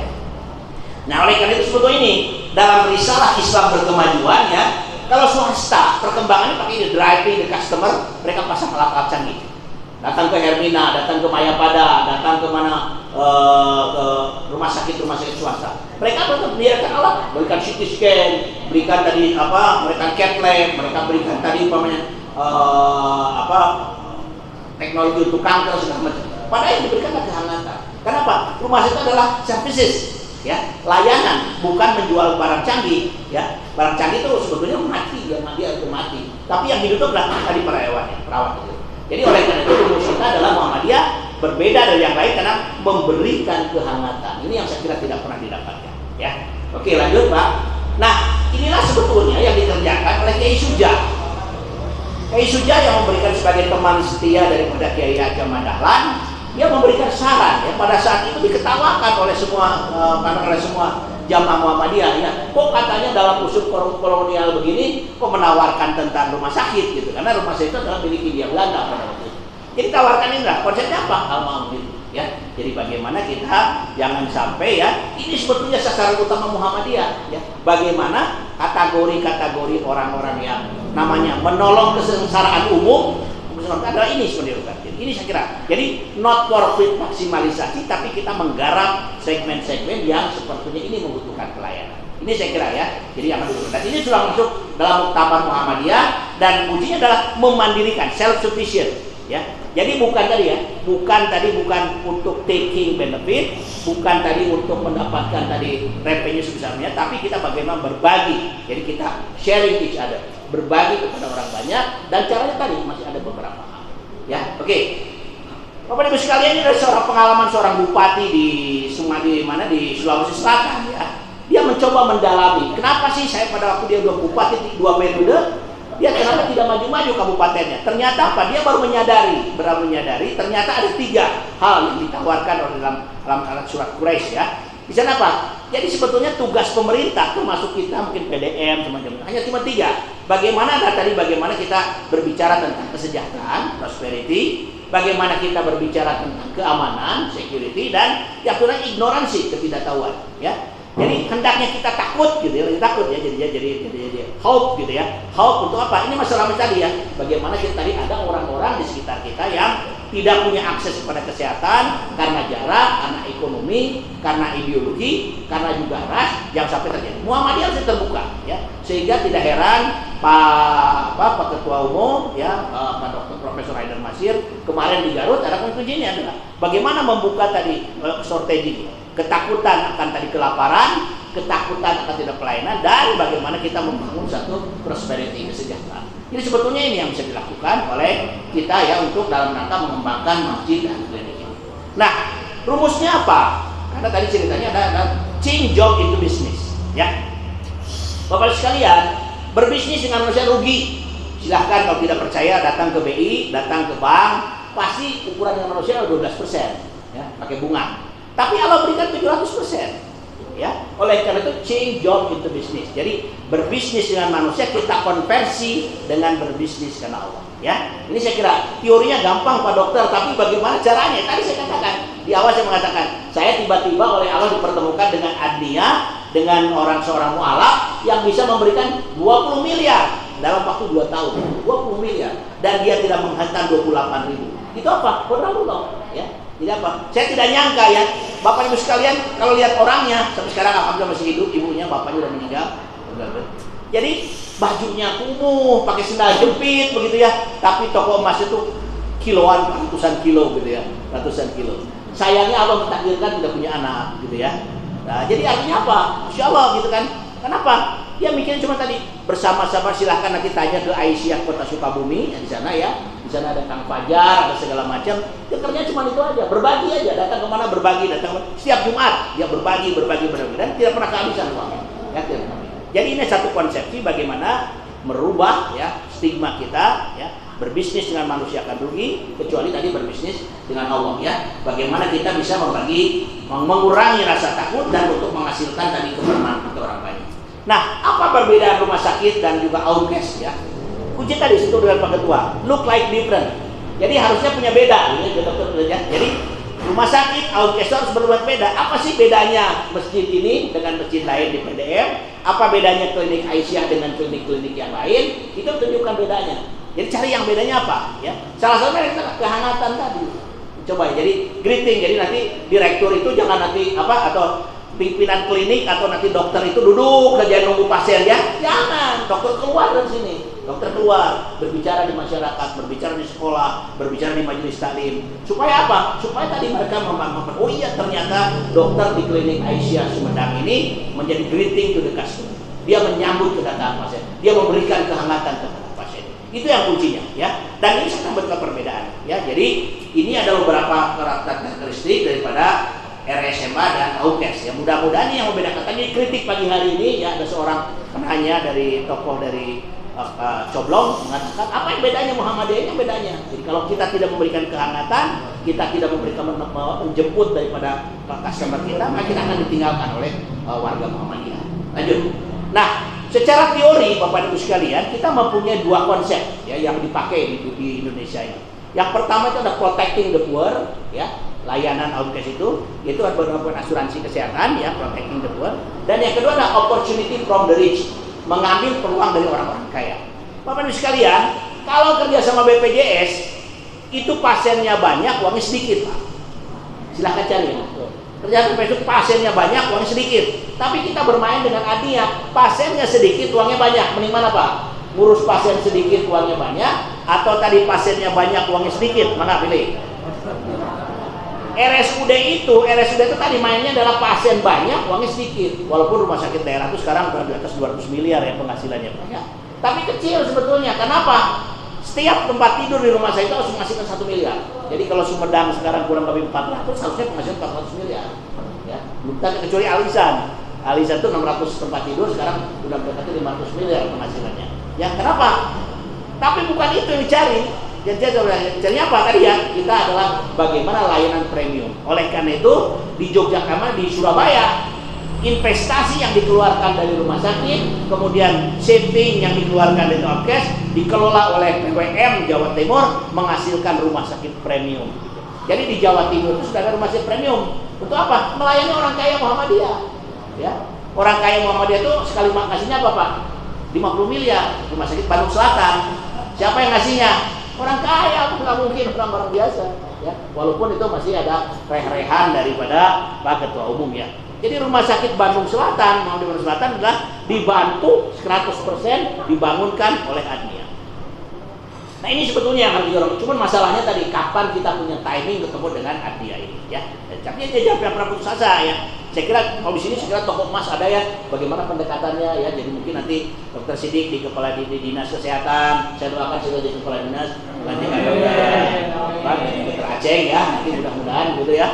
Nah oleh karena itu sebetulnya ini dalam risalah Islam berkemajuan ya. Kalau swasta perkembangannya pakai ini driving the customer, mereka pasang alat-alat canggih. Datang ke Hermina, datang ke Mayapada, datang ke mana ke rumah sakit swasta. Mereka tetap menyediakan alat, berikan CT scan, berikan tadi berikan CAT lab, mereka berikan tadi teknologi untuk kanker segala macam. Padahal yang diberikan adalah kehangatan. Kenapa? Rumah sakit adalah services, ya, layanan, bukan menjual barang canggih, ya. Barang canggih itu sebetulnya mati, dia harus mati. Tapi yang hidup itu adalah tadi perawat itu. Jadi oleh karena itu rumus kita adalah Muhammadiyah berbeda dari yang lain karena memberikan kehangatan. Ini yang saya kira tidak pernah didapatkan, ya. Oke, lanjut, Pak. Nah, inilah sebetulnya yang dikerjakan oleh Kiai Suja. Kiai Suja yang memberikan sebagai teman setia daripada Kiai Haji Dahlan, dia memberikan saran ya, pada saat itu diketawakan oleh semua jamaah Muhammadiyah ya. Kok katanya dalam usul kolonial begini kok menawarkan tentang rumah sakit gitu, karena rumah sakit itu adalah milik Hindia Belanda pada waktu itu. Jadi tawarkan ini lah, konsepnya apa? Al-Ma'mur ya. Jadi bagaimana kita jangan sampai ya, ini sebetulnya sasaran utama Muhammadiyah ya. Bagaimana kategori-kategori orang-orang yang namanya menolong kesengsaraan umum adalah ini sebenarnya. Ini saya kira. Jadi not profit maksimalisasi, tapi kita menggarap segmen-segmen yang sepertinya ini membutuhkan pelayanan. Ini saya kira ya. Jadi yang dibutuhkan. Dan ini sudah masuk dalam Muktamar Muhammadiyah dan kuncinya adalah memandirikan, self sufficient. Ya. Jadi bukan bukan untuk taking benefit, bukan tadi untuk mendapatkan tadi revenue sebesarnya, tapi kita bagaimana berbagi. Jadi kita sharing each other, berbagi kepada orang banyak, dan caranya tadi masih ada beberapa hal. Ya, oke. Bapak Ibu sekalian, ini adalah pengalaman seorang bupati di Sulawesi Selatan ya. Dia mencoba mendalami, kenapa sih saya pada waktu dia udah bupati 2 periode, dia kenapa tidak maju-maju kabupatennya? Ternyata apa? Dia baru menyadari, ternyata ada 3 hal yang ditawarkan oleh dalam surat Quraisy ya. Di sana apa? Jadi sebetulnya tugas pemerintah termasuk kita mungkin PDM semacam hanya cuma 3. Bagaimana kita berbicara tentang kesejahteraan, prosperity, bagaimana kita berbicara tentang keamanan, security, dan yang kedua ignoransi, ketidaktahuan ya. Jadi hendaknya kita takut gitu ya, jadi hope gitu ya. Hope untuk apa? Ini masalah tadi ya. Bagaimana kita tadi ada orang-orang di sekitar kita yang tidak punya akses kepada kesehatan karena jarak, karena ekonomi, karena ideologi, karena juga ras yang sampai terjadi. Muhammadiyah harus terbuka ya. Sehingga tidak heran Pak Ketua Umum ya, Pak Dr. Profesor Haidar Masir kemarin di Garut ada kuncinya adalah bagaimana membuka tadi strategi. Ketakutan akan tadi kelaparan, ketakutan akan tidak pelayanan, dan bagaimana kita membangun satu prosperity, kesejahteraan. Jadi sebetulnya ini yang bisa dilakukan oleh kita ya untuk dalam rangka mengembangkan masjid dan klinik ini. Nah, rumusnya apa? Karena tadi ceritanya ada change job into business ya. Bapak sekalian, berbisnis dengan manusia rugi. Silahkan kalau tidak percaya datang ke BI, datang ke bank, pasti ukuran dengan manusia 12% ya, pakai bunga. Tapi Allah berikan 700%. Ya, oleh karena itu change job into business. Jadi berbisnis dengan manusia kita konversi dengan berbisnis karena Allah. Ya, ini saya kira teorinya gampang Pak Dokter, tapi bagaimana caranya? Tadi saya katakan di awal saya mengatakan saya tiba-tiba oleh Allah dipertemukan dengan Adnia, dengan seorang mualaf yang bisa memberikan 20 miliar dalam waktu 2 tahun. 20 miliar dan dia tidak menghantam 28.000. Itu apa? Qadarullah ya. Tidak apa? Saya tidak nyangka ya, Bapak Ibu sekalian, kalau lihat orangnya sampai sekarang alhamdulillah masih hidup, ibunya, bapaknya udah meninggal. Jadi bajunya kumuh, pakai sendal jepit begitu ya. Tapi toko emas itu kiloan, ratusan kilo gitu ya, ratusan kilo. Sayangnya Allah mentakdirkan tidak punya anak gitu ya. Nah, jadi artinya apa? Masya Allah gitu kan. Kenapa? Dia mikirnya cuma tadi bersama-sama, silahkan nanti tanya ke Aisyah Kota Sukabumi di sana ya. Di sana ada Kang Fajar, ada segala macam. Dia kerjanya cuma itu aja, berbagi aja. Datang kemana berbagi, setiap Jumat dia berbagi dan tidak pernah kehabisan uangnya. Ya, tidak pernah. Jadi ini satu konsepsi bagaimana merubah ya stigma kita ya. berbisnis dengan manusia akan rugi, kecuali tadi berbisnis dengan Allah ya. Bagaimana kita bisa mengurangi rasa takut dan untuk menghasilkan tadi kebermanfaatan orang banyak. Nah, apa perbedaan rumah sakit dan juga outcast ya? Kunci tadi situ dengan Pak Ketua, look like different. Jadi harusnya punya beda, ya, dokter ya. Jadi rumah sakit, outcast harus berbuat beda. Apa sih bedanya masjid ini dengan masjid lain di PDM? Apa bedanya klinik Aisyah dengan klinik-klinik yang lain? Itu tunjukkan bedanya. Jadi cari yang bedanya apa? Ya, salah satunya itu kehangatan tadi. Coba ya, jadi greeting. Jadi nanti direktur itu jangan nanti apa atau pimpinan klinik atau nanti dokter itu duduk saja nunggu pasien ya. Jangan, dokter keluar dari sini. Dokter keluar, berbicara di masyarakat, berbicara di sekolah, berbicara di majelis taklim. Supaya apa? Supaya tadi mereka memahami, oh iya ternyata dokter di klinik Aisyah Sumedang ini menjadi greeting to the customer. Dia menyambut kedatangan pasien, dia memberikan kehangatan kepada pasien. Itu yang kuncinya, ya. Dan ini sangat membuat perbedaan, ya. Jadi ini ada beberapa karakteristik daripada RSMA dan AUKES. Ya, mudah-mudahan ini yang membedakan. Tadi kritik pagi hari ini, ya, ada seorang penanya dari tokoh dari Coblong mengatakan apa yang bedanya Muhammadiyah, ini bedanya. Jadi kalau kita tidak memberikan kehangatan, kita tidak memberikan menjemput daripada customer kita, maka kita akan ditinggalkan oleh warga Muhammadiyah. Lanjut. Nah, secara teori Bapak Ibu sekalian, kita mempunyai dua konsep ya yang dipakai di Indonesia ini. Yang pertama itu ada protecting the poor, ya, layanan outcast itu, yaitu beberapa asuransi kesehatan, ya, protecting the poor. Dan yang kedua ada opportunity from the rich, mengambil peluang dari orang-orang kaya. Bapak Ibu sekalian, kalau kerja sama BPJS itu pasiennya banyak, uangnya sedikit, Pak. Silahkan cari. Ternyata besok pasiennya banyak, uangnya sedikit. Tapi kita bermain dengan Adnia, pasiennya sedikit, uangnya banyak. Mending mana, Pak? Ngurus pasien sedikit, uangnya banyak, atau tadi pasiennya banyak, uangnya sedikit? Mana pilih? RSUD itu tadi mainnya adalah pasien banyak, uangnya sedikit. Walaupun rumah sakit daerah itu sekarang udah di atas 200 miliar ya penghasilannya, Pak. Ya. Tapi kecil sebetulnya. Kenapa? Setiap tempat tidur di rumah saya itu harus menghasilkan 1 miliar. Jadi kalau Sumedang sekarang kurang lebih 400, harusnya penghasilan 400 miliar. Ya, belum kecuali Alisan. Alisan itu 600 tempat tidur, sekarang sudah mendekati 500 miliar penghasilannya. Ya, kenapa? Tapi bukan itu yang dicari. Yang dicari apa tadi ya? Kita adalah bagaimana layanan premium. Oleh karena itu di Yogyakarta, di Surabaya, investasi yang dikeluarkan dari rumah sakit, kemudian saving yang dikeluarkan dari outcast, dikelola oleh PWM Jawa Timur menghasilkan rumah sakit premium. Jadi di Jawa Timur itu sudah ada rumah sakit premium. Untuk apa? Melayani orang kaya Muhammadiyah. Ya, orang kaya Muhammadiyah itu sekali makasihnya apa, Pak? 50 miliar. Rumah sakit Bandung Selatan. Siapa yang ngasihnya? Orang kaya, nggak mungkin orang-orang biasa. Ya, walaupun itu masih ada reh-rehan daripada Pak Ketua Umum ya. Jadi rumah sakit Bandung Selatan, Bandung Selatan adalah dibantu 100% dibangunkan oleh Adnia. Nah ini sebetulnya yang harus didorong. Cuman masalahnya tadi kapan kita punya timing ketemu dengan Adnia ini, ya. Tapi dia jawab yang pernah putus asa ya. Saya kira kalau di sini saya kira toko emas ada ya. Bagaimana pendekatannya ya. Jadi mungkin nanti Dokter Sidik di kepala di dinas kesehatan. Saya doakan sudah jadi kepala dinas. Nanti ada Dokter Aceh ya. Nanti mudah-mudahan gitu ya.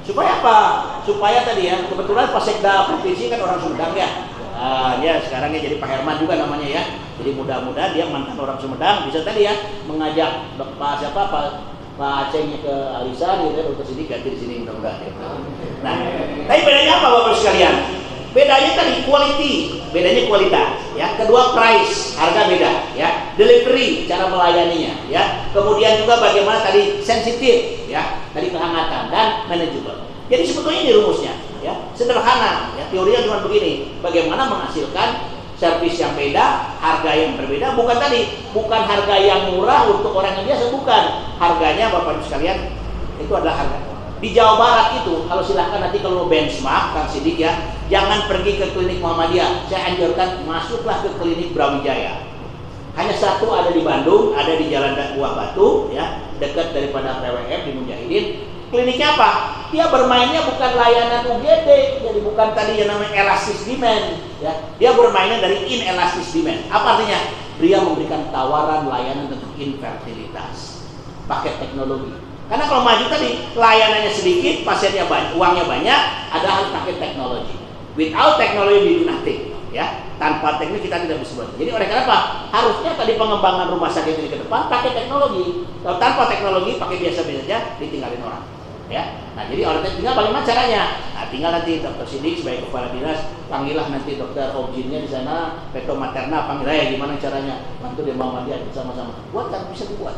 Supaya apa? Supaya tadi ya, kebetulan Pak Sekda Provinsi kan orang Sumedang ya. Ya sekarang ya jadi Pak Herman juga namanya ya. Jadi mudah-mudahan dia mantan orang Sumedang bisa tadi ya mengajak Pak Acehnya ke Alisan gitu ya, untuk sini ganti di sini mudah-mudahan. Ya. Nah, tapi bedanya apa Bapak sekalian? Bedanya tadi quality, bedanya kualitas ya. Kedua price, harga beda ya. Delivery, cara melayaninya ya. Kemudian juga bagaimana tadi sensitif ya, tadi kehangatan dan manageable. Jadi sebetulnya ini rumusnya ya. Sederhana ya, teorinya cuma begini. Bagaimana menghasilkan servis yang beda, harga yang berbeda, bukan harga yang murah untuk orang yang biasa, bukan. Harganya Bapak Ibu sekalian itu adalah harga. Di Jawa Barat itu, kalau silahkan nanti kalau benchmark Kang Sidik ya, jangan pergi ke klinik Muhammadiyah. Saya anjurkan masuklah ke klinik Brawijaya. Hanya satu ada di Bandung, ada di Jalan Buah Batu ya, dekat daripada PWM di Mujahidin. Kliniknya apa? Dia bermainnya bukan layanan UGD, jadi bukan tadi yang namanya elastis demand ya. Dia bermainnya dari inelastis demand. Apa artinya? Dia memberikan tawaran layanan untuk infertilitas pakai teknologi. Karena kalau maju tadi layanannya sedikit, pasiennya banyak, uangnya banyak, ada harus pakai teknologi. Without technology we do nothing ya. tanpa teknik kita tidak bisa buat. Jadi oleh karena apa? Harusnya tadi pengembangan rumah sakit ini ke depan pakai teknologi. Kalau tanpa teknologi pakai biasa-biasa aja, ditinggalin orang. Ya. Nah, jadi orang tinggal bagaimana caranya? Nah, tinggal nanti dokter sidik sebagai kepala dinas, panggillah nanti dokter objinnya di sana, peto materna, panggil ya gimana caranya? Bantu dia Muhammadiyah bersama-sama. Buat kan bisa dibuat.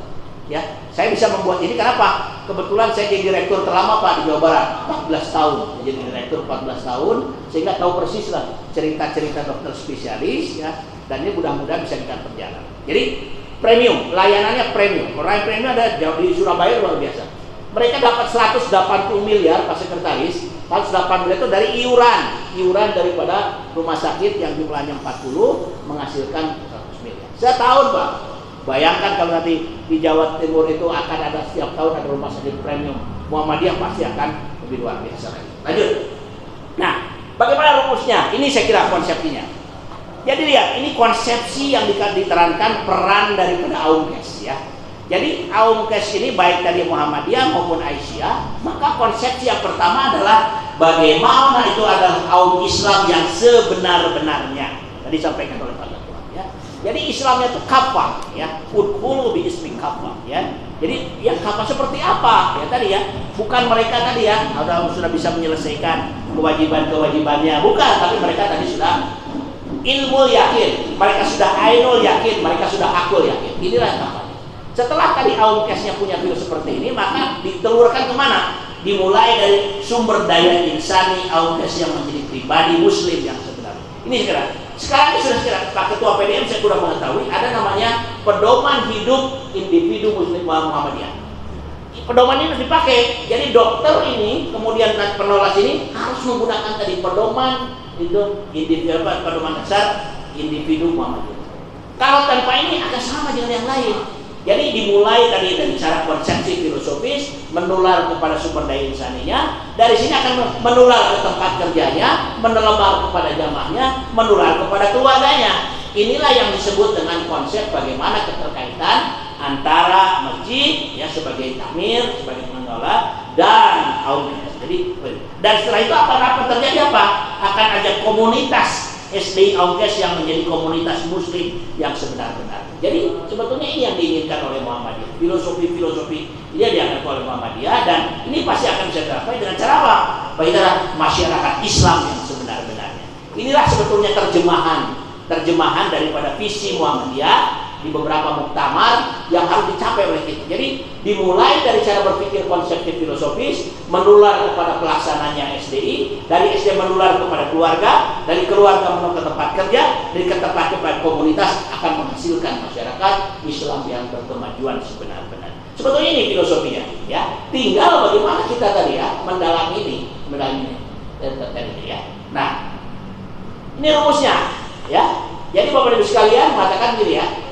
Ya, saya bisa membuat ini kenapa? Kebetulan saya jadi direktur terlama Pak di Jawa Barat, 14 tahun. Jadi direktur 14 tahun sehingga tahu persis lah cerita-cerita dokter spesialis ya. Dan ini mudah-mudahan bisa kita berjalan. Jadi premium, layanannya premium. Orang premium ada di Surabaya luar biasa. Mereka dapat 180 miliar Pak Sekretaris, 180 miliar itu dari iuran daripada rumah sakit yang jumlahnya 40 menghasilkan 100 miliar. Setahun Pak. Bayangkan kalau nanti di Jawa Timur itu akan ada setiap tahun ada rumah sakit premium, Muhammadiyah pasti akan lebih luar biasa lagi. Lanjut. Nah, bagaimana rumusnya? Ini saya kira konsepsinya. Jadi lihat, ini konsepsi yang diterangkan peran daripada AUMKes ya. Jadi AUMKes ini baik dari Muhammadiyah maupun Aisyah, maka konsepsi yang pertama adalah bagaimana itu adalah kaum Islam yang sebenar-benarnya. Tadi sampaikan oleh Pak Ketua ya. Jadi Islamnya itu kafah ya, udkhulu bi ismi kafah ya. Jadi yang kafah seperti apa? Ya tadi ya, bukan mereka tadi ya, sudah bisa menyelesaikan kewajiban-kewajibannya, bukan, tapi mereka tadi sudah ilmu yakin, mereka sudah ainul yakin, mereka sudah akul yakin. Inilah yang kafah. Setelah tadi AUMKes-nya punya filosofi seperti ini, maka ditelurkan kemana? Dimulai dari sumber daya insani AUMKes yang menjadi pribadi muslim yang sebenarnya. Ini sekarang sudah Pak Ketua PDM saya kurang mengetahui ada namanya pedoman hidup individu muslim Muhammadiyah. Pedoman ini dipakai. Jadi dokter ini kemudian penulis ini harus menggunakan tadi pedoman hidup individu, pedoman dasar individu Muhammadiyah. Kalau tanpa ini akan sama dengan yang lain. Jadi dimulai tadi dari cara konsepsi filosofis menular kepada sumber daya insaninya, dari sini akan menular ke tempat kerjanya, menular kepada jamaahnya, menular kepada keluarganya. Inilah yang disebut dengan konsep bagaimana keterkaitan antara masjid ya sebagai takmir, sebagai pengelola dan AUMKes. Jadi dan setelah itu apa terjadi apa? Akan ada komunitas SDI AUMKes yang menjadi komunitas muslim yang sebenar-benar. Jadi sebetulnya ini yang diinginkan oleh Muhammadiyah. Filosofi ini dianggap oleh Muhammadiyah dan ini pasti akan bisa tercapai dengan cara apa? Bagaimana masyarakat Islam yang sebenar-benarnya. Inilah sebetulnya terjemahan daripada visi Muhammadiyah di beberapa muktamar yang harus dicapai oleh kita. Jadi dimulai dari cara berpikir konseptif filosofis, menular kepada pelaksananya SDI, dari SDI menular kepada keluarga, dari keluarga menular ke tempat kerja, dari tempat kepada komunitas akan menghasilkan masyarakat Islam yang berkemajuan sebenar-benar. Sebetulnya ini filosofinya, ya. Tinggal bagaimana kita tadi ya mendalami ini ya. Nah, ini rumusnya, ya. Jadi Bapak Ibu sekalian mengatakan gini ya.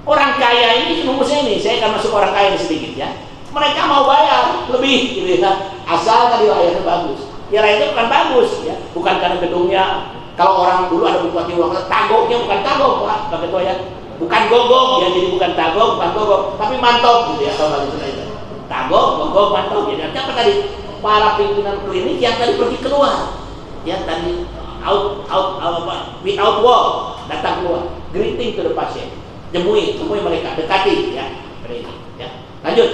Orang kaya ini rumusnya ini, saya akan masuk orang kaya ini sedikit ya. Mereka mau bayar lebih gitu ya. Asal tadi layarnya bagus. Ya layarnya bukan bagus ya, bukan karena gedungnya. Kalau orang dulu ada bupati uang, tagoknya bukan tagok Pak, Pak Ketua ya. Bukan gogok ya, jadi bukan tagok, bukan gogok, tapi mantap gitu ya kalau itu. Tagok, gogok, mantap. Jadi apa tadi? Para pimpinan klinik yang tadi pergi keluar. Ya tadi without wall, datang keluar, greeting to the patient. Temui mereka, dekati ya. Lanjut.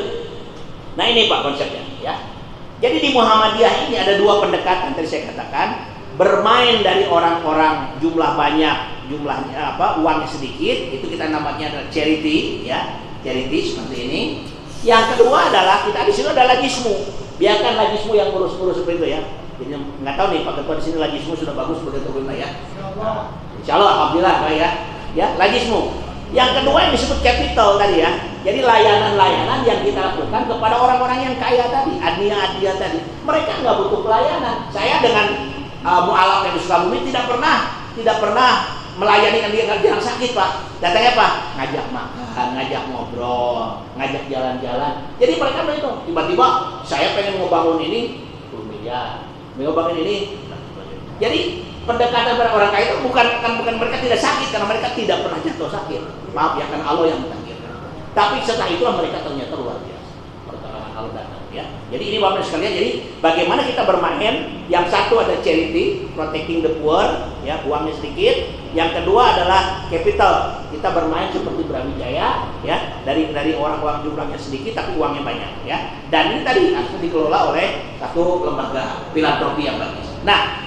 Nah ini Pak konsepnya ya. Jadi di Muhammadiyah ini ada dua pendekatan tadi saya katakan, bermain dari orang-orang jumlah banyak, jumlahnya uangnya sedikit, itu kita namanya adalah charity ya. Charity seperti ini. Yang kedua adalah kita di sini ada lajismu. Biarkan lajismu yang ngurus-ngurus seperti itu ya. Jadi nggak tahu nih Pak Ketua di sini lajismu sudah bagus begitu belum ya. Insyaallah alhamdulillah Pak ya. Ya, lajismu. Yang kedua yang disebut capital tadi ya. Jadi layanan-layanan yang kita lakukan kepada orang-orang yang kaya tadi, adnia tadi. Mereka nggak butuh pelayanan. Saya dengan mualaf yang di Sukabumi tidak pernah melayani dia yang sakit Pak. Datangnya Pak, ngajak makan, ngajak ngobrol, ngajak jalan-jalan. Jadi mereka begitu. Tiba-tiba saya pengen ngebangun ini 10 miliar, ngebangun ini. Jadi pendekatan pada orang kaya itu bukan mereka tidak sakit karena mereka tidak pernah jatuh sakit. Maaf ya, karena Allah yang mentakdirkan. Tapi setelah itulah mereka ternyata luar biasa. Pertolongan Allah datang. ya. Jadi ini Bapak sekalian, jadi bagaimana kita bermain? Yang satu ada charity, protecting the poor, ya, uangnya sedikit. Yang kedua adalah capital, kita bermain seperti Brawijaya, ya, dari orang-orang jumlahnya sedikit tapi uangnya banyak, ya. Dan ini tadi harus dikelola oleh satu lembaga filantropi yang bagus. Nah,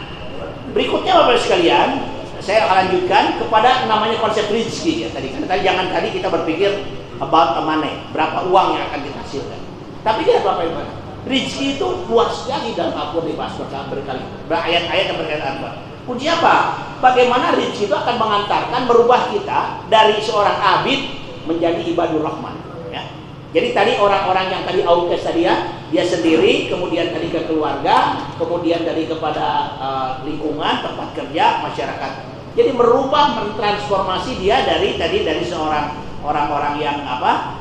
berikutnya Bapak sekalian, saya akan lanjutkan kepada namanya konsep rezeki, ya. Tadi jangan kita berpikir about money, berapa uang yang akan kita hasilkan. Tapi lihat Bapak Ibu, rezeki itu luas sekali dalam Al-Quran dibahas berkali-kali, berayat-ayat yang berkaitan apa? Kunci apa? Bagaimana rezeki itu akan mengantarkan, merubah kita dari seorang abid menjadi ibadur rahman, ya. Jadi tadi orang-orang yang tadi outcast tadi ya, dia sendiri, kemudian tadi ke keluarga, kemudian tadi kepada lingkungan, tempat kerja, masyarakat. Jadi merubah, mentransformasi dia dari seorang orang-orang yang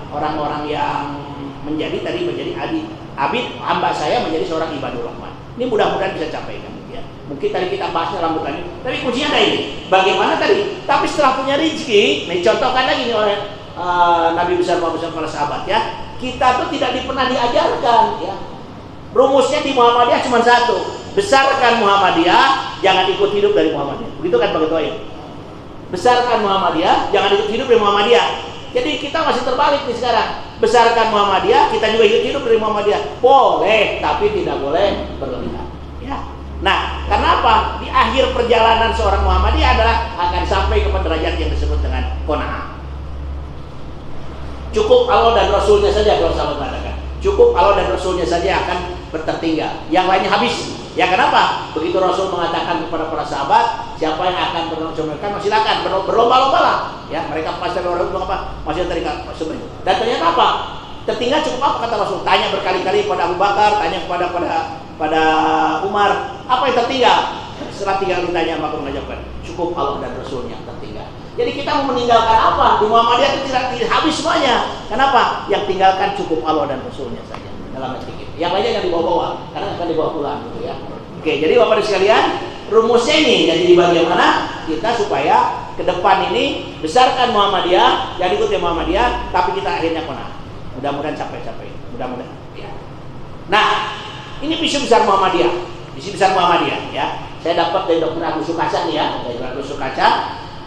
orang-orang yang menjadi abid, hamba saya menjadi seorang ibadur rahman. Ini mudah-mudahan bisa capai kan, ya. Mungkin tadi kita bahasnya rambut tadi, tapi kuncinya ada ini. Bagaimana tadi? Tapi setelah punya rezeki, dicontohkan lagi nih oleh Nabi besar para sahabat, ya. Kita tuh tidak pernah diajarkan, ya. Rumusnya di Muhammadiyah cuma satu: besarkan Muhammadiyah, jangan ikut hidup dari Muhammadiyah. Begitu kan Pak Ketua ya? Besarkan Muhammadiyah, jangan ikut hidup dari Muhammadiyah. Jadi kita masih terbalik nih sekarang. Besarkan Muhammadiyah, kita juga ikut hidup dari Muhammadiyah. Boleh, tapi tidak boleh berlebihan. Ya. Nah, kenapa? Di akhir perjalanan seorang Muhammadiyah adalah akan sampai ke derajat yang disebut dengan qanaah. Cukup Allah dan Rasulnya saja, kalau sahabat mengatakan. Cukup Allah dan Rasulnya saja akan tertinggal. Yang lainnya habis. Ya kenapa? Begitu Rasul mengatakan kepada para sahabat, siapa yang akan berlomba-lomba, silakan berlomba-lomba lah. Ya, mereka pasti berlomba apa? Masih terikat seperti itu. Dan ternyata apa? Tertinggal cukup apa kata Rasul? Tanya berkali-kali pada Abu Bakar, tanya pada Umar, apa yang tertinggal? Setelah 3 kali ditanya, maka menjawabkan, cukup Allah dan Rasulnya yang tertinggal. Jadi kita mau meninggalkan apa? Di Muhammadiyah itu tidak habis semuanya. Kenapa? Yang tinggalkan cukup Allah dan Rasulnya saja dalam sedikit. Yang lainnya yang dibawa-bawa, karena akan dibawa pulang, gitu ya. Oke, jadi Bapak sekalian, rumusnya ini. Jadi bagaimana kita supaya ke depan ini besarkan Muhammadiyah, jadi ikut Muhammadiyah, tapi kita akhirnya qanaah. Mudah-mudahan capai. Mudah-mudahan. Ya. Nah, ini visi besar Muhammadiyah. Visi besar Muhammadiyah, ya. Saya dapat dari Dr. Agus Sukasa nih, ya, dari Dr. Sukasa.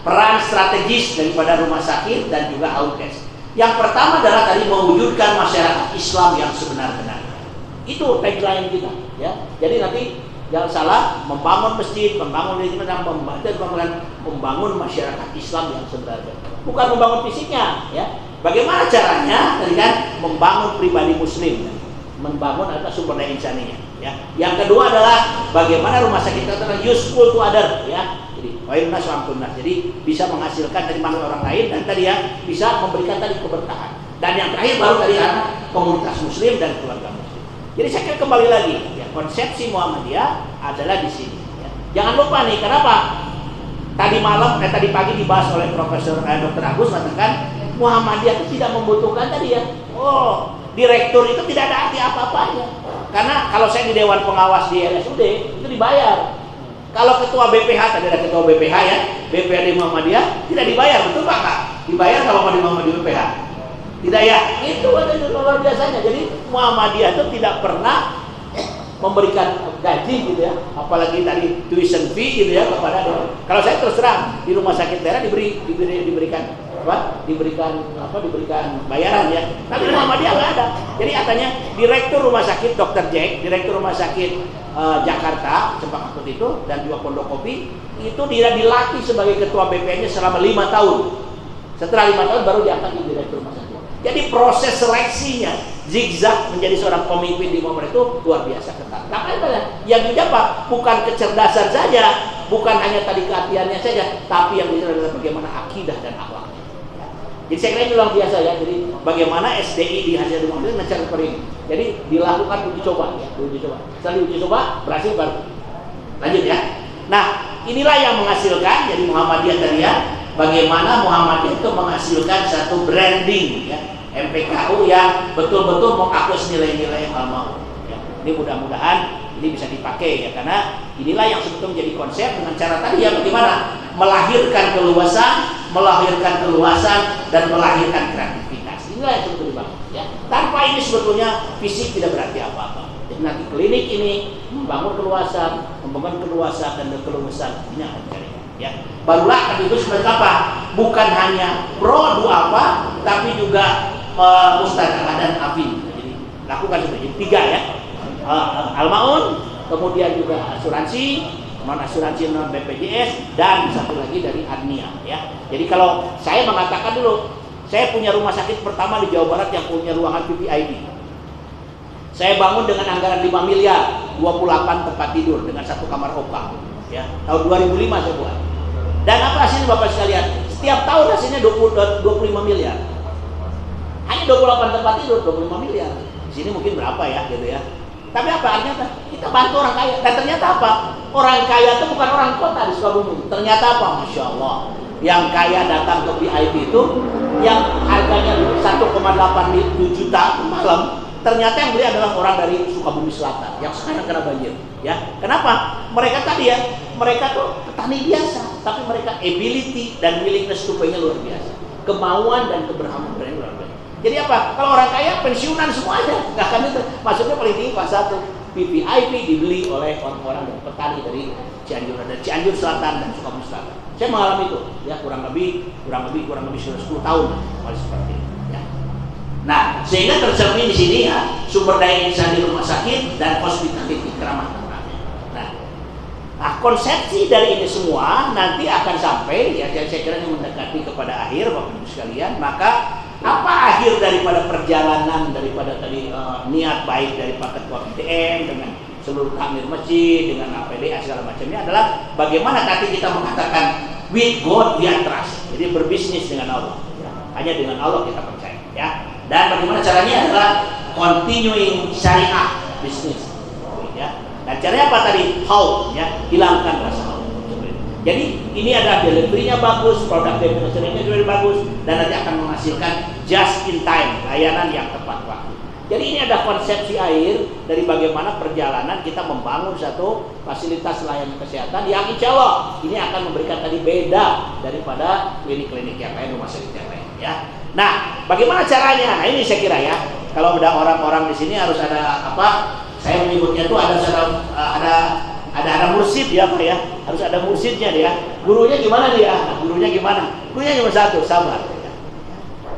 Peran strategis daripada rumah sakit dan juga outcast. Yang pertama adalah tadi mewujudkan masyarakat Islam yang sebenar-benarnya. Itu tagline kita, ya. Jadi nanti jangan salah, membangun masjid, membangun masyarakat Islam yang sebenarnya. Bukan membangun fisiknya, ya. Bagaimana caranya? Tadi kan membangun pribadi muslim, ya. Membangun apa sumber daya insaninya, ya. Yang kedua adalah bagaimana rumah sakit kita adalah useful to other, ya. Jadi bisa menghasilkan dari mana orang lain, dan tadi ya bisa memberikan tadi keberkahan. Dan yang terakhir baru tadi anak komunitas muslim dan keluarga muslim. Jadi saya kira kembali lagi, ya, konsepsi Muhammadiyah adalah di sini, ya. Jangan lupa nih, kenapa tadi pagi dibahas oleh Profesor Dr. Agus mengatakan Muhammadiyah itu tidak membutuhkan tadi ya. Oh, direktur itu tidak ada arti apa-apanya. Karena kalau saya di Dewan Pengawas di RSUD itu dibayar. Kalau ketua BPH, tadi ada ketua BPH ya, BPH di Muhammadiyah tidak dibayar, betul Pak Kak? Dibayar kalau mau di Muhammadiyah BPH? Tidak ya? Itu ada luar biasanya. Jadi Muhammadiyah itu tidak pernah memberikan gaji gitu ya, apalagi tadi tuition fee gitu ya kepada. Kalau saya terus terang di rumah sakit daerah diberikan bayaran ya. Tapi Muhammadiyah nggak ada. Jadi katanya direktur rumah sakit Dr. Jack, direktur rumah sakit Jakarta Cempaka Putih itu dan juga Pondokopi itu dia dilatih sebagai ketua BPN-nya selama 5 tahun. Setelah 5 tahun baru diangkat jadi direktur rumah sakit. Jadi proses seleksinya zigzag menjadi seorang pemimpin di Muhammadiyah itu luar biasa ketat. Karena yang didapat bukan kecerdasan saja, bukan hanya tadi kehatiannya saja, tapi yang dilihat adalah bagaimana akidah dan akhlaknya. Jadi saya kira ini luar biasa ya. Jadi bagaimana SDI di hasil Muhammadiyah mencari seperti ini. Jadi dilakukan uji coba ya, Setelah uji coba berhasil baru lanjut ya. Nah, inilah yang menghasilkan jadi Muhammadiyah tadi ya. Bagaimana Muhammadiyah itu menghasilkan satu branding ya, MPKU yang betul-betul mengakses nilai-nilai al-maun. Ya. Ini mudah-mudahan ini bisa dipakai ya, karena inilah yang sebetulnya menjadi konsep dengan cara tadi ya, bagaimana melahirkan keluasan dan melahirkan kreativitas. Inilah yang sebetulnya dibangun ya. Tanpa ini sebetulnya fisik tidak berarti apa-apa. Jadi nanti klinik ini membangun keluasan dan keluasan ini akan dicarikan. Ya, barulah itu sebagai apa? Bukan hanya pro apa, tapi juga mustaqalah dan afin. Jadi lakukan seperti 3 ya. Al-Maun, kemudian juga asuransi, non asuransi non BPJS, dan satu lagi dari Adnia ya. Jadi kalau saya mengatakan dulu, saya punya rumah sakit pertama di Jawa Barat yang punya ruangan VVIP. Saya bangun dengan anggaran 5 miliar, 28 tempat tidur dengan 1 kamar OK ya. Tahun 2005 saya buat. Dan apa hasilnya Bapak sekalian? Setiap tahun hasilnya 25 miliar. Hanya 28 tempat tidur 25 miliar. Di sini mungkin berapa ya gitu ya. Tapi apa artinya? Kita bantu orang kaya. Dan ternyata apa? Orang kaya itu bukan orang kota di Sukabumi. Ternyata apa? Masya Allah. Yang kaya datang ke VIP itu yang harganya 1,8 juta malam. Ternyata yang beli adalah orang dari Sukabumi Selatan yang sekarang kena banjir. Ya, kenapa? Mereka tadi ya, mereka tuh petani biasa, tapi mereka ability dan willingness to pay-nya luar biasa. Kemauan dan keberhasilan luar biasa. Jadi apa? Kalau orang kaya pensiunan semuanya, nggak akan itu. Maksudnya paling tinggi kelas 1. VVIP dibeli oleh orang-orang dan petani dari Cianjur Selatan dan Sukabumi Selatan. Saya mengalami itu, ya kurang lebih sudah 10 tahun kali seperti itu. Ya. Nah, sehingga tercermin di sini ya sumber daya insan di rumah sakit dan hospitality keramah tamahan. Nah, konsepsi dari ini semua nanti akan sampai ya, saya kira ini mendekati kepada akhir Bapak Ibu sekalian. Maka apa akhir daripada perjalanan daripada tadi niat baik dari Pak Ketua PTN dengan seluruh takmir masjid dengan APDA segala macamnya adalah bagaimana nanti kita mengatakan with God we are trust. Jadi berbisnis dengan Allah. Ya. Hanya dengan Allah kita percaya. Ya. Dan bagaimana caranya adalah continuing syariah bisnis. Ya. Dan caranya apa tadi? How, ya, hilangkan rasa malu. Jadi ini ada delivery-nya bagus, produk definisinya juga bagus, dan nanti akan menghasilkan just in time, layanan yang tepat waktu. Jadi ini ada konsepsi akhir dari bagaimana perjalanan kita membangun satu fasilitas layanan kesehatan yang insya Allah ini akan memberikan tadi beda daripada klinik-klinik yang lain, rumah sakit yang lain. Ya. Nah, bagaimana caranya? Nah ini saya kira ya, kalau ada orang-orang di sini harus ada apa? Saya menyebutnya itu ada mursyid ya Pak ya, harus ada mursyidnya dia. Gurunya gimana dia? Nah, gurunya cuma satu, sabar.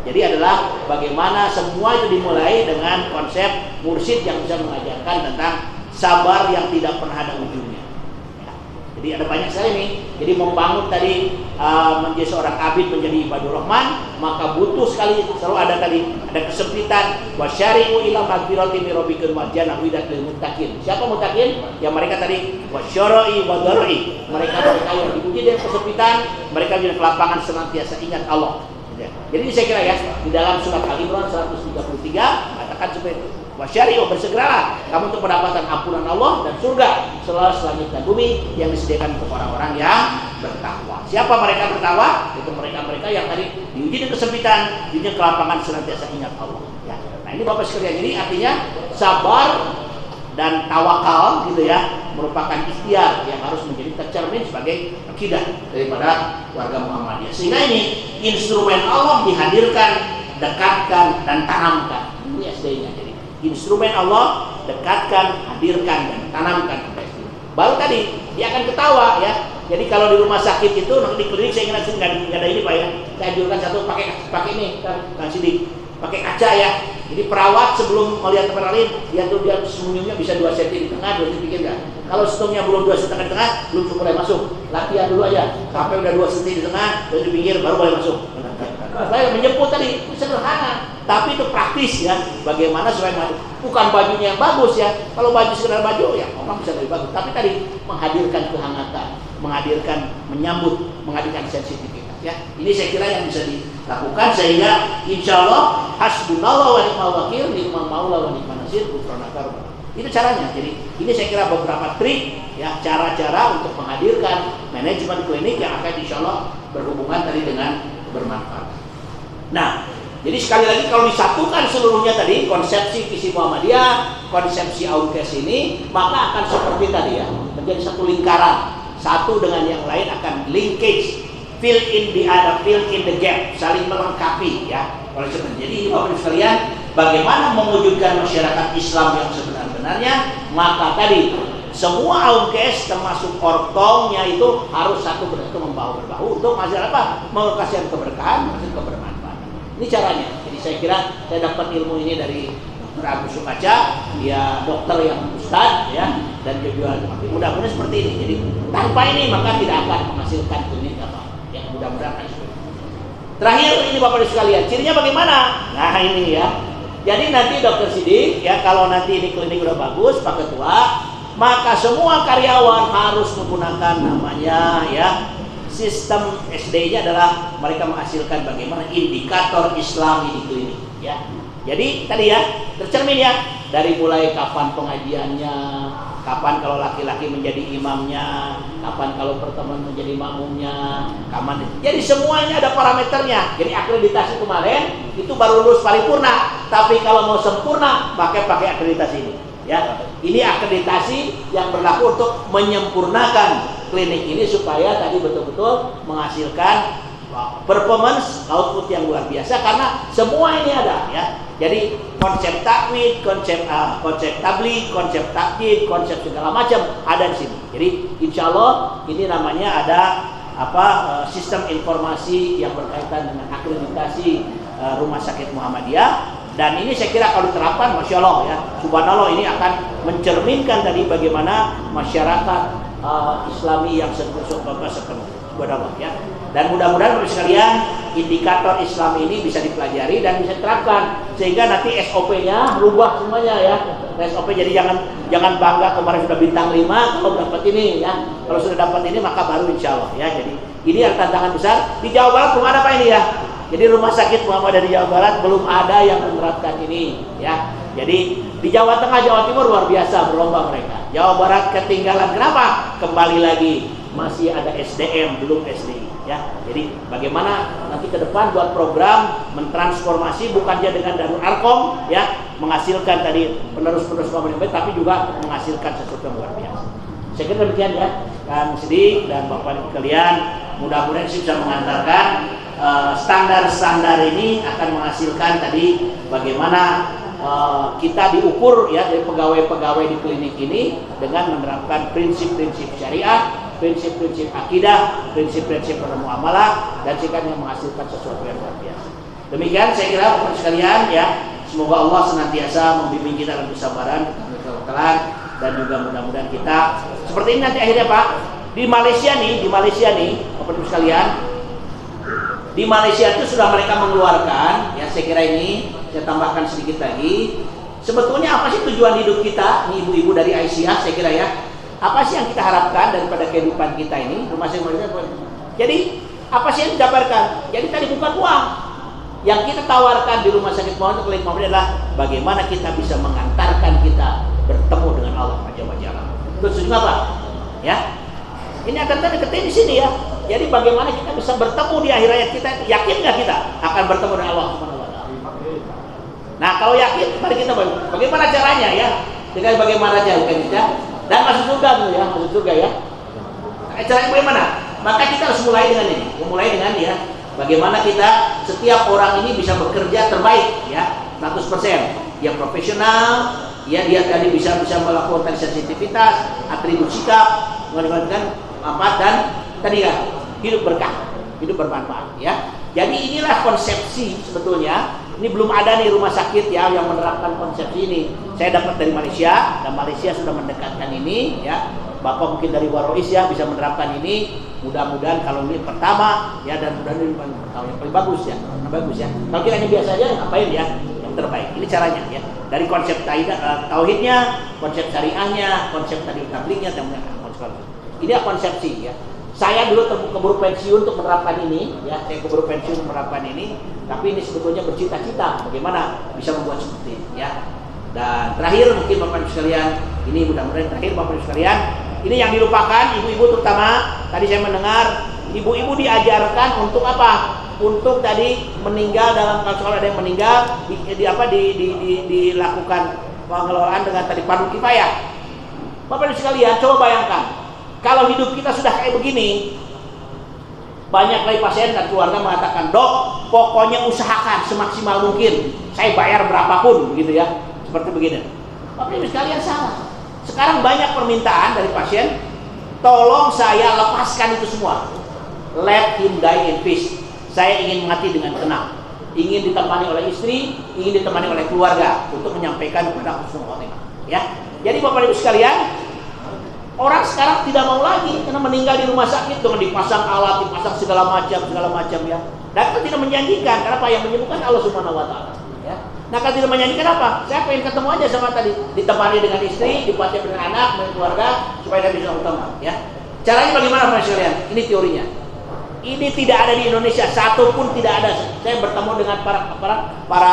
Jadi adalah bagaimana semua itu dimulai dengan konsep mursyid yang bisa mengajarkan tentang sabar yang tidak pernah ada ujungnya. Ya. Jadi ada banyak sekali nih. Jadi membangun tadi menjadi seorang abid menjadi ibadur rahman, maka butuh sekali selalu ada kesempitan. Wasyari'u ila magfirati min rabbikum wa jannatin lil muttaqin. Siapa muttaqin? Ya mereka tadi wasyara'i wa dhar'i. Mereka yang dipuji dengan kesempitan, mereka punya kelapangan senantiasa ingat Allah. Jadi saya kira ya di dalam surat Al-Imran 133 katakan seperti itu. Wasyari'u, bersegeralah kamu untuk mendapatkan ampunan Allah dan surga seluas langit dan bumi yang disediakan untuk orang-orang yang bertakwa. Siapa mereka bertakwa? Itu mereka-mereka yang tadi diuji dengan kesempitan, diuji kelapangan senantiasa ingat Allah. Ya. Nah ini Bapak sekalian, jadi artinya sabar dan tawakal gitu ya merupakan ikhtiar yang harus menjadi tercermin sebagai akidah daripada warga Muhammadiyah. Sehingga ini instrumen Allah dihadirkan, dekatkan dan tanamkan. Ini SD-nya. Jadi instrumen Allah dekatkan, hadirkan dan tanamkan. Baru tadi dia akan ketawa ya. Jadi kalau di rumah sakit itu di klinik saya kira nggak ada ini Pak ya. Saya anjurkan satu pakai ini kan sidik. Pakai kaca ya. Jadi perawat sebelum melihat tempat lain, dia senyumnya bisa 2 cm di tengah, 2 cm di pinggir kan. Kalau setungnya belum 2 cm di tengah, belum cukup boleh masuk. Latihan dulu aja. Sampai udah 2 cm di tengah, 2 di pinggir baru boleh masuk. Saya menjemput tadi, itu sederhana, tapi itu praktis ya. Bagaimana supaya bukan bajunya yang bagus ya. Kalau baju sekedar baju ya orang bisa lebih bagus. Tapi tadi menghadirkan kehangatan, menghadirkan sensitivitas. Ya, ini saya kira yang bisa dilakukan sehingga insya Allah hasbunallah wa ni'mal wakil, ni'mal maula wa ni'man nasir, ghufranaka rabbana. Itu caranya. Jadi ini saya kira beberapa trik ya, cara-cara untuk menghadirkan manajemen klinik yang akan insya Allah berhubungan tadi dengan bermanfaat. Nah, jadi sekali lagi kalau disatukan seluruhnya tadi konsepsi visi Muhammadiyah, konsepsi Aunkes ini, maka akan seperti tadi ya, menjadi satu lingkaran, satu dengan yang lain akan linkage, fill in the gap, saling melengkapi ya. Oleh sebab jadi Bapak Ibu sekalian, bagaimana mewujudkan masyarakat Islam yang sebenar-benarnya, maka tadi semua AUMKes termasuk ortongnya itu harus satu persatu membahu-membahu untuk masyarakat apa? Menghasilkan keberkahan, menghasilkan kebermanfaatan. Ini caranya. Jadi saya kira saya dapat ilmu ini dari Dr. Agus Sukaca, dia dokter yang ustad ya, dan juga mudah-mudahan seperti ini. Jadi tanpa ini maka tidak akan menghasilkan klinik apa. Ya mudah-mudahan seperti itu. Terakhir ini Bapak Ibu sekalian, cirinya bagaimana? Nah ini ya. Jadi nanti Dokter Sidik ya, kalau nanti ini klinik udah bagus, Pak Ketua, maka semua karyawan harus menggunakan namanya ya sistem SD-nya adalah mereka menghasilkan bagaimana indikator Islami di klinik ya. Jadi tadi ya tercermin ya dari mulai kapan pengajiannya, kapan kalau laki-laki menjadi imamnya, kapan kalau pertemuan menjadi makmumnya, kapan. Jadi semuanya ada parameternya. Jadi akreditasi kemarin itu baru lulus paripurna, tapi kalau mau sempurna pakai akreditasi ini. Ya, ini akreditasi yang berlaku untuk menyempurnakan klinik ini supaya tadi betul-betul menghasilkan performance output yang luar biasa karena semua ini ada ya. Jadi konsep takwid, konsep tabligh, konsep takjid, konsep segala macam ada di sini. Jadi insya Allah ini namanya ada sistem informasi yang berkaitan dengan akreditasi Rumah Sakit Muhammadiyah. Dan ini saya kira kalau diterapkan, Masya Allah ya, subhanallah ini akan mencerminkan dari bagaimana masyarakat Islami yang subhanallah ya. Dan mudah-mudahan Bapak sekalian indikator Islam ini bisa dipelajari dan bisa diterapkan sehingga nanti SOP-nya rubah semuanya ya. SOP jadi jangan bangga kemarin sudah bintang 5 kalau dapat ini ya. Kalau sudah dapat ini maka baru insya Allah ya. Jadi ini adalah tantangan besar di Jawa Barat. Belum ada apa ini ya. Jadi Rumah Sakit Muhammadiyah di Jawa Barat belum ada yang menerapkan ini ya. Jadi di Jawa Tengah, Jawa Timur luar biasa berlomba mereka. Jawa Barat ketinggalan. Kenapa? Kembali lagi masih ada SDM belum SDI ya. Jadi bagaimana nanti ke depan buat program mentransformasi bukan saja dengan Darul Arkom ya, menghasilkan tadi penerus-penerus Muhammadiyah tapi juga menghasilkan sesuatu yang luar biasa. Saya kira demikian ya, Kang Sidik dan Bapak kalian, mudah-mudahan bisa mengantarkan standar-standar ini akan menghasilkan tadi bagaimana kita diukur ya dari pegawai-pegawai di klinik ini dengan menerapkan prinsip-prinsip syariat, prinsip-prinsip akidah, prinsip-prinsip bermuamalah dan sikap yang menghasilkan sesuatu yang luar biasa. Demikian saya kira Bapak sekalian ya, semoga Allah senantiasa membimbing kita dalam kesabaran, keteguhan dan juga mudah-mudahan kita seperti ini nanti akhirnya Pak. Di Malaysia nih Bapak Ibu sekalian, di Malaysia itu sudah mereka mengeluarkan ya, saya kira ini saya tambahkan sedikit lagi. Sebetulnya apa sih tujuan hidup kita, nih ibu-ibu dari Aisyah saya kira ya. Apa sih yang kita harapkan daripada kehidupan kita ini? Rumah sakit Muhammadiyah. Jadi apa sih yang dijabarkan? Jadi tadi bukan uang. Yang kita tawarkan di Rumah Sakit Muhammadiyah adalah bagaimana kita bisa mengantarkan kita bertemu dengan Allah Subhanahu. Terus apa? Ya. Ini akan terdekat di sini ya. Jadi bagaimana kita bisa bertemu di akhir hayat kita? Yakin nggak kita akan bertemu dengan Allah Subhanahu wa taala? Nah, kalau yakin, mari kita bagaimana caranya ya? Dengan bagaimana cara kita dan masuk surga dulu ya, masuk surga ya. Caranya bagaimana? Maka kita harus mulai dengan ini. Memulai dengan ya, bagaimana kita setiap orang ini bisa bekerja terbaik ya, 100%. Dia profesional, ya dia tadi bisa melakukan sensitivitas, atribut sikap, menggunakan apa dan tadi ya hidup berkah, hidup bermanfaat ya. Jadi inilah konsepsi sebetulnya. Ini belum ada nih rumah sakit ya yang menerapkan konsepsi ini. Saya dapat dari Malaysia dan Malaysia sudah mendekatkan ini ya. Bapak mungkin dari Warois ya bisa menerapkan ini. Mudah-mudahan kalau ini pertama ya dan mudah-mudahan ini yang paling bagus ya. Bagus ya. Kalau kita hanya biasa aja ngapain ya? Yang terbaik. Ini caranya ya. Dari konsep tauhidnya, konsep syariahnya, konsep tadi tablighnya dan konsep. Ini konsepsi ya. Saya dulu keburu pensiun untuk menerapkan ini ya, saya keburu pensiun menerapkan ini, tapi ini sebetulnya bercita-cita bagaimana bisa membuat seperti ini ya. Dan terakhir mungkin Bapak Ibu sekalian, ini mudah-mudahan terakhir Bapak Ibu sekalian, ini yang dilupakan ibu-ibu terutama. Tadi saya mendengar ibu-ibu diajarkan untuk apa? Untuk tadi meninggal dalam kalau ada yang meninggal dilakukan pengelolaan dengan tadi fardu kifayah. Bapak Ibu sekalian, coba bayangkan kalau hidup kita sudah kayak begini, banyak lagi pasien dan keluarga mengatakan, dok, pokoknya usahakan semaksimal mungkin saya bayar berapapun begitu ya, seperti begini. Bapak Ibu sekalian salah. Sekarang banyak permintaan dari pasien, tolong saya lepaskan itu semua. Let him die in peace. Saya ingin mati dengan tenang. Ingin ditemani oleh istri, ingin ditemani oleh keluarga untuk menyampaikan kepada husnul khotimah. Ya. Jadi Bapak Ibu sekalian, orang sekarang tidak mau lagi karena meninggal di rumah sakit dengan dipasang alat, dipasang segala macam ya. Dan itu tidak menjanjikan. Kenapa? Yang menyembuhkan Allah Subhanahu wa taala, ya. Nah, kalau tidak menjanjikan apa? Saya pengen ketemu aja sama tadi, ditemani dengan istri, dipakai dengan anak, dengan keluarga supaya dia bisa utama, ya. Caranya bagaimana Pak sekalian? Ini teorinya. Ini tidak ada di Indonesia, satu pun tidak ada. Saya bertemu dengan para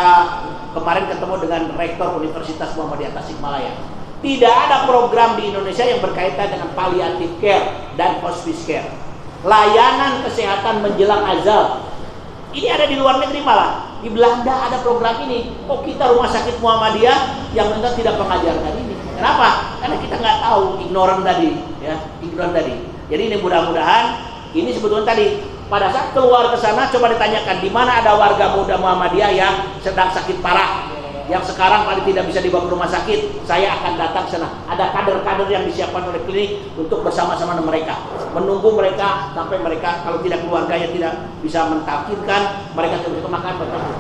kemarin ketemu dengan rektor Universitas Muhammadiyah Tasikmalaya. Tidak ada program di Indonesia yang berkaitan dengan palliative care dan hospice care. Layanan kesehatan menjelang azab. Ini ada di luar negeri malah. Di Belanda ada program ini. Kok kita rumah sakit Muhammadiyah yang memang tidak mengajarkan ini? Kenapa? Karena kita nggak tahu, ignoran tadi, ya, ignoran tadi. Jadi ini mudah-mudahan ini sebetulnya tadi pada saat keluar ke sana coba ditanyakan di mana ada warga muda Muhammadiyah yang sedang sakit parah, yang sekarang paling tidak bisa dibawa ke rumah sakit, saya akan datang ke sana. Ada kader-kader yang disiapkan oleh klinik untuk bersama-sama dengan mereka, menunggu mereka sampai mereka kalau tidak keluarganya tidak bisa mentakdirkan, mereka tidak bisa makan bertemu.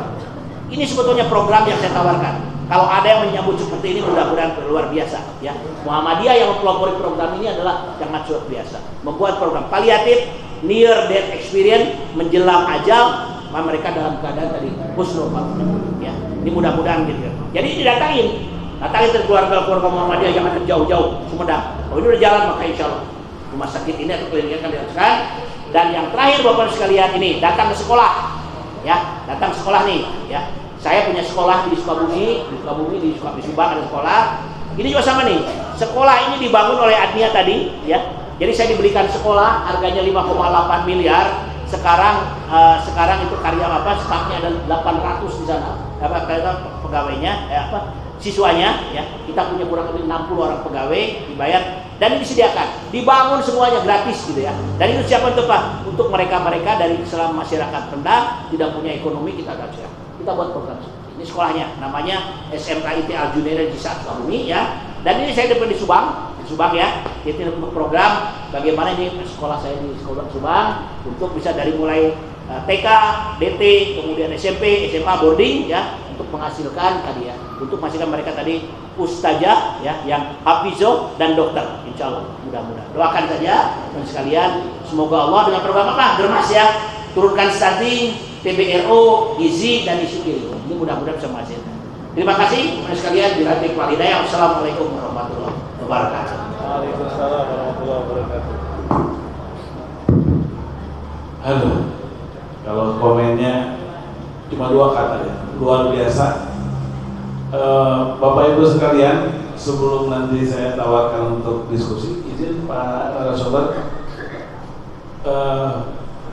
Ini sebetulnya program yang saya tawarkan. Kalau ada yang menyambut seperti ini mudah-mudahan luar biasa, ya. Muhammadiyah yang mempelopori program ini adalah sangat luar biasa. Membuat program paliatif, near death experience, menjelang ajal, mereka dalam keadaan tadi husnul khotimah, ya. Ini mudah-mudahan gitu. Jadi didatangin dari keluarga-keluarga Muhammadiyah yang ada jauh-jauh Sumedang. Oh, ini udah jalan, maka insya Allah rumah sakit ini atau klinik akan dilakukan. Dan yang terakhir Bapak sekalian ini datang ke sekolah, ya, datang ke sekolah nih, ya. Saya punya sekolah di Sukabumi, di Subang ada sekolah. Ini juga sama nih. Sekolah ini dibangun oleh Adnia tadi, ya. Jadi saya dibelikan sekolah harganya 5,8 miliar. Sekarang itu karya stafnya ada 800 di sana. Pegawainya, siswanya, ya. Kita punya kurang lebih 60 orang pegawai dibayar dan ini disediakan, dibangun semuanya gratis gitu ya. Dan itu siapa itu Pak? Untuk mereka-mereka dari selama masyarakat rendah tidak punya ekonomi kita kasih. Kita buat program ini sekolahnya namanya SMK IT Al Junaid Jisat Sukabumi, ya. Dan ini saya dapat di Subang ya. Itu untuk program bagaimana ini sekolah saya di sekolah Subang untuk bisa dari mulai TK, DT, kemudian SMP, SMA boarding, ya, untuk menghasilkan tadi ya, untuk menghasilkan mereka tadi ustazah, ya, yang hafizoh dan dokter, insya Allah mudah-mudahan. Doakan saja teman sekalian, semoga Allah dengan program apa? Germas ya, turunkan stunting, TBRO, gizi dan isu ini mudah-mudahan bisa menghasilkan. Terima kasih teman sekalian, dirahmati Allah hidayah. Wassalamualaikum warahmatullahi wabarakatuh. Waalaikumsalam warahmatullahi wabarakatuh. Halo. Kalau komennya cuma 2 kata ya, luar biasa. Bapak Ibu sekalian, sebelum nanti saya tawarkan untuk diskusi, izin Pak narasumber,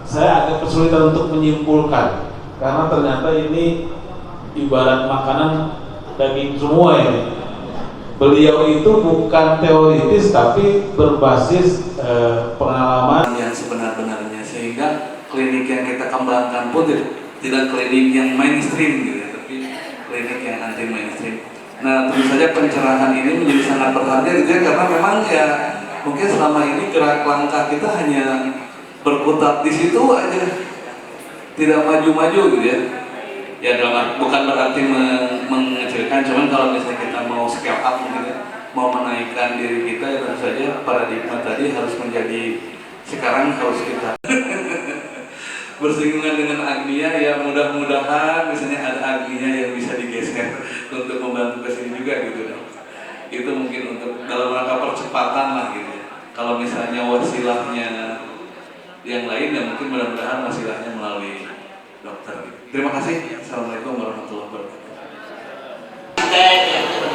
saya agak kesulitan untuk menyimpulkan karena ternyata ini ibarat makanan daging semua ini. Beliau itu bukan teoritis tapi berbasis pengalaman yang sebenar-benarnya, sehingga klinik yang kita kembangkan pun tidak klinik yang mainstream gitu ya, tapi klinik yang anti mainstream. Nah, tentu saja pencerahan ini menjadi sangat berharga gitu ya, karena memang ya mungkin selama ini gerak langkah kita hanya berkutat di situ aja, tidak maju-maju gitu ya. Ya bukan berarti mengecilkan, cuman kalau misalnya kita mau scale up gitu, mau menaikkan diri kita, ya tentu saja paradigma tadi harus menjadi, sekarang harus kita bersinggungan dengan Agnia, ya mudah-mudahan misalnya ada Agnia yang bisa digeser untuk membantu ke sini juga gitu. Itu mungkin untuk dalam rangka percepatan lah gitu ya. Kalau misalnya wasilahnya yang lain, ya mungkin mudah-mudahan wasilahnya melalui dokter gitu. Terima kasih. Assalamualaikum warahmatullahi wabarakatuh.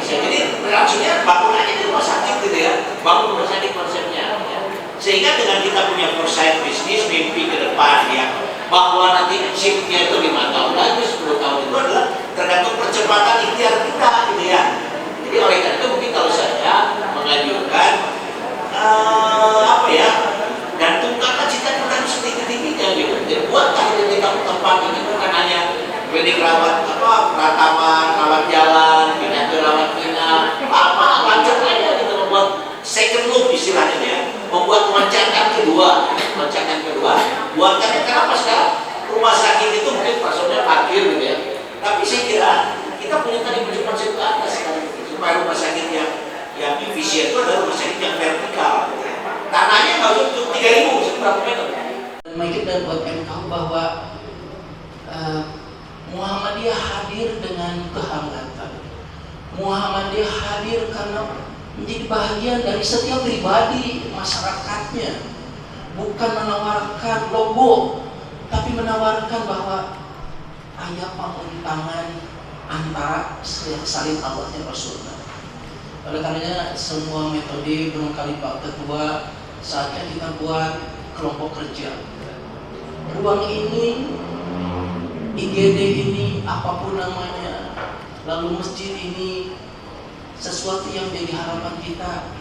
Jadi langsungnya bangun aja di rumah sakit gitu ya, bangun rumah sakit konsepnya, ya. Sehingga dengan kita punya foresight bisnis, mimpi ke depan ya, bahwa nanti shiftnya itu 5 tahun lagi, 10 tahun itu adalah tergantung percepatan ikhtiar kita gitu ya. Jadi oleh karena itu mungkin kalau saya mengajukan gantungkanlah cita-cita setinggi-tingginya gitu. Jadi buatlah ini tempat ini bukan hanya klinik rawat Pratama menjadi bahagian dari setiap pribadi masyarakatnya. Bukan menawarkan logo, tapi menawarkan bahwa ayat pembentangan antara salin Allah dan Rasulullah. Oleh karenanya semua metode barangkali Pak Ketua saatnya kita buat kelompok kerja. Ruang ini, IGD ini, apapun namanya, lalu masjid ini, sesuatu yang jadi harapan kita,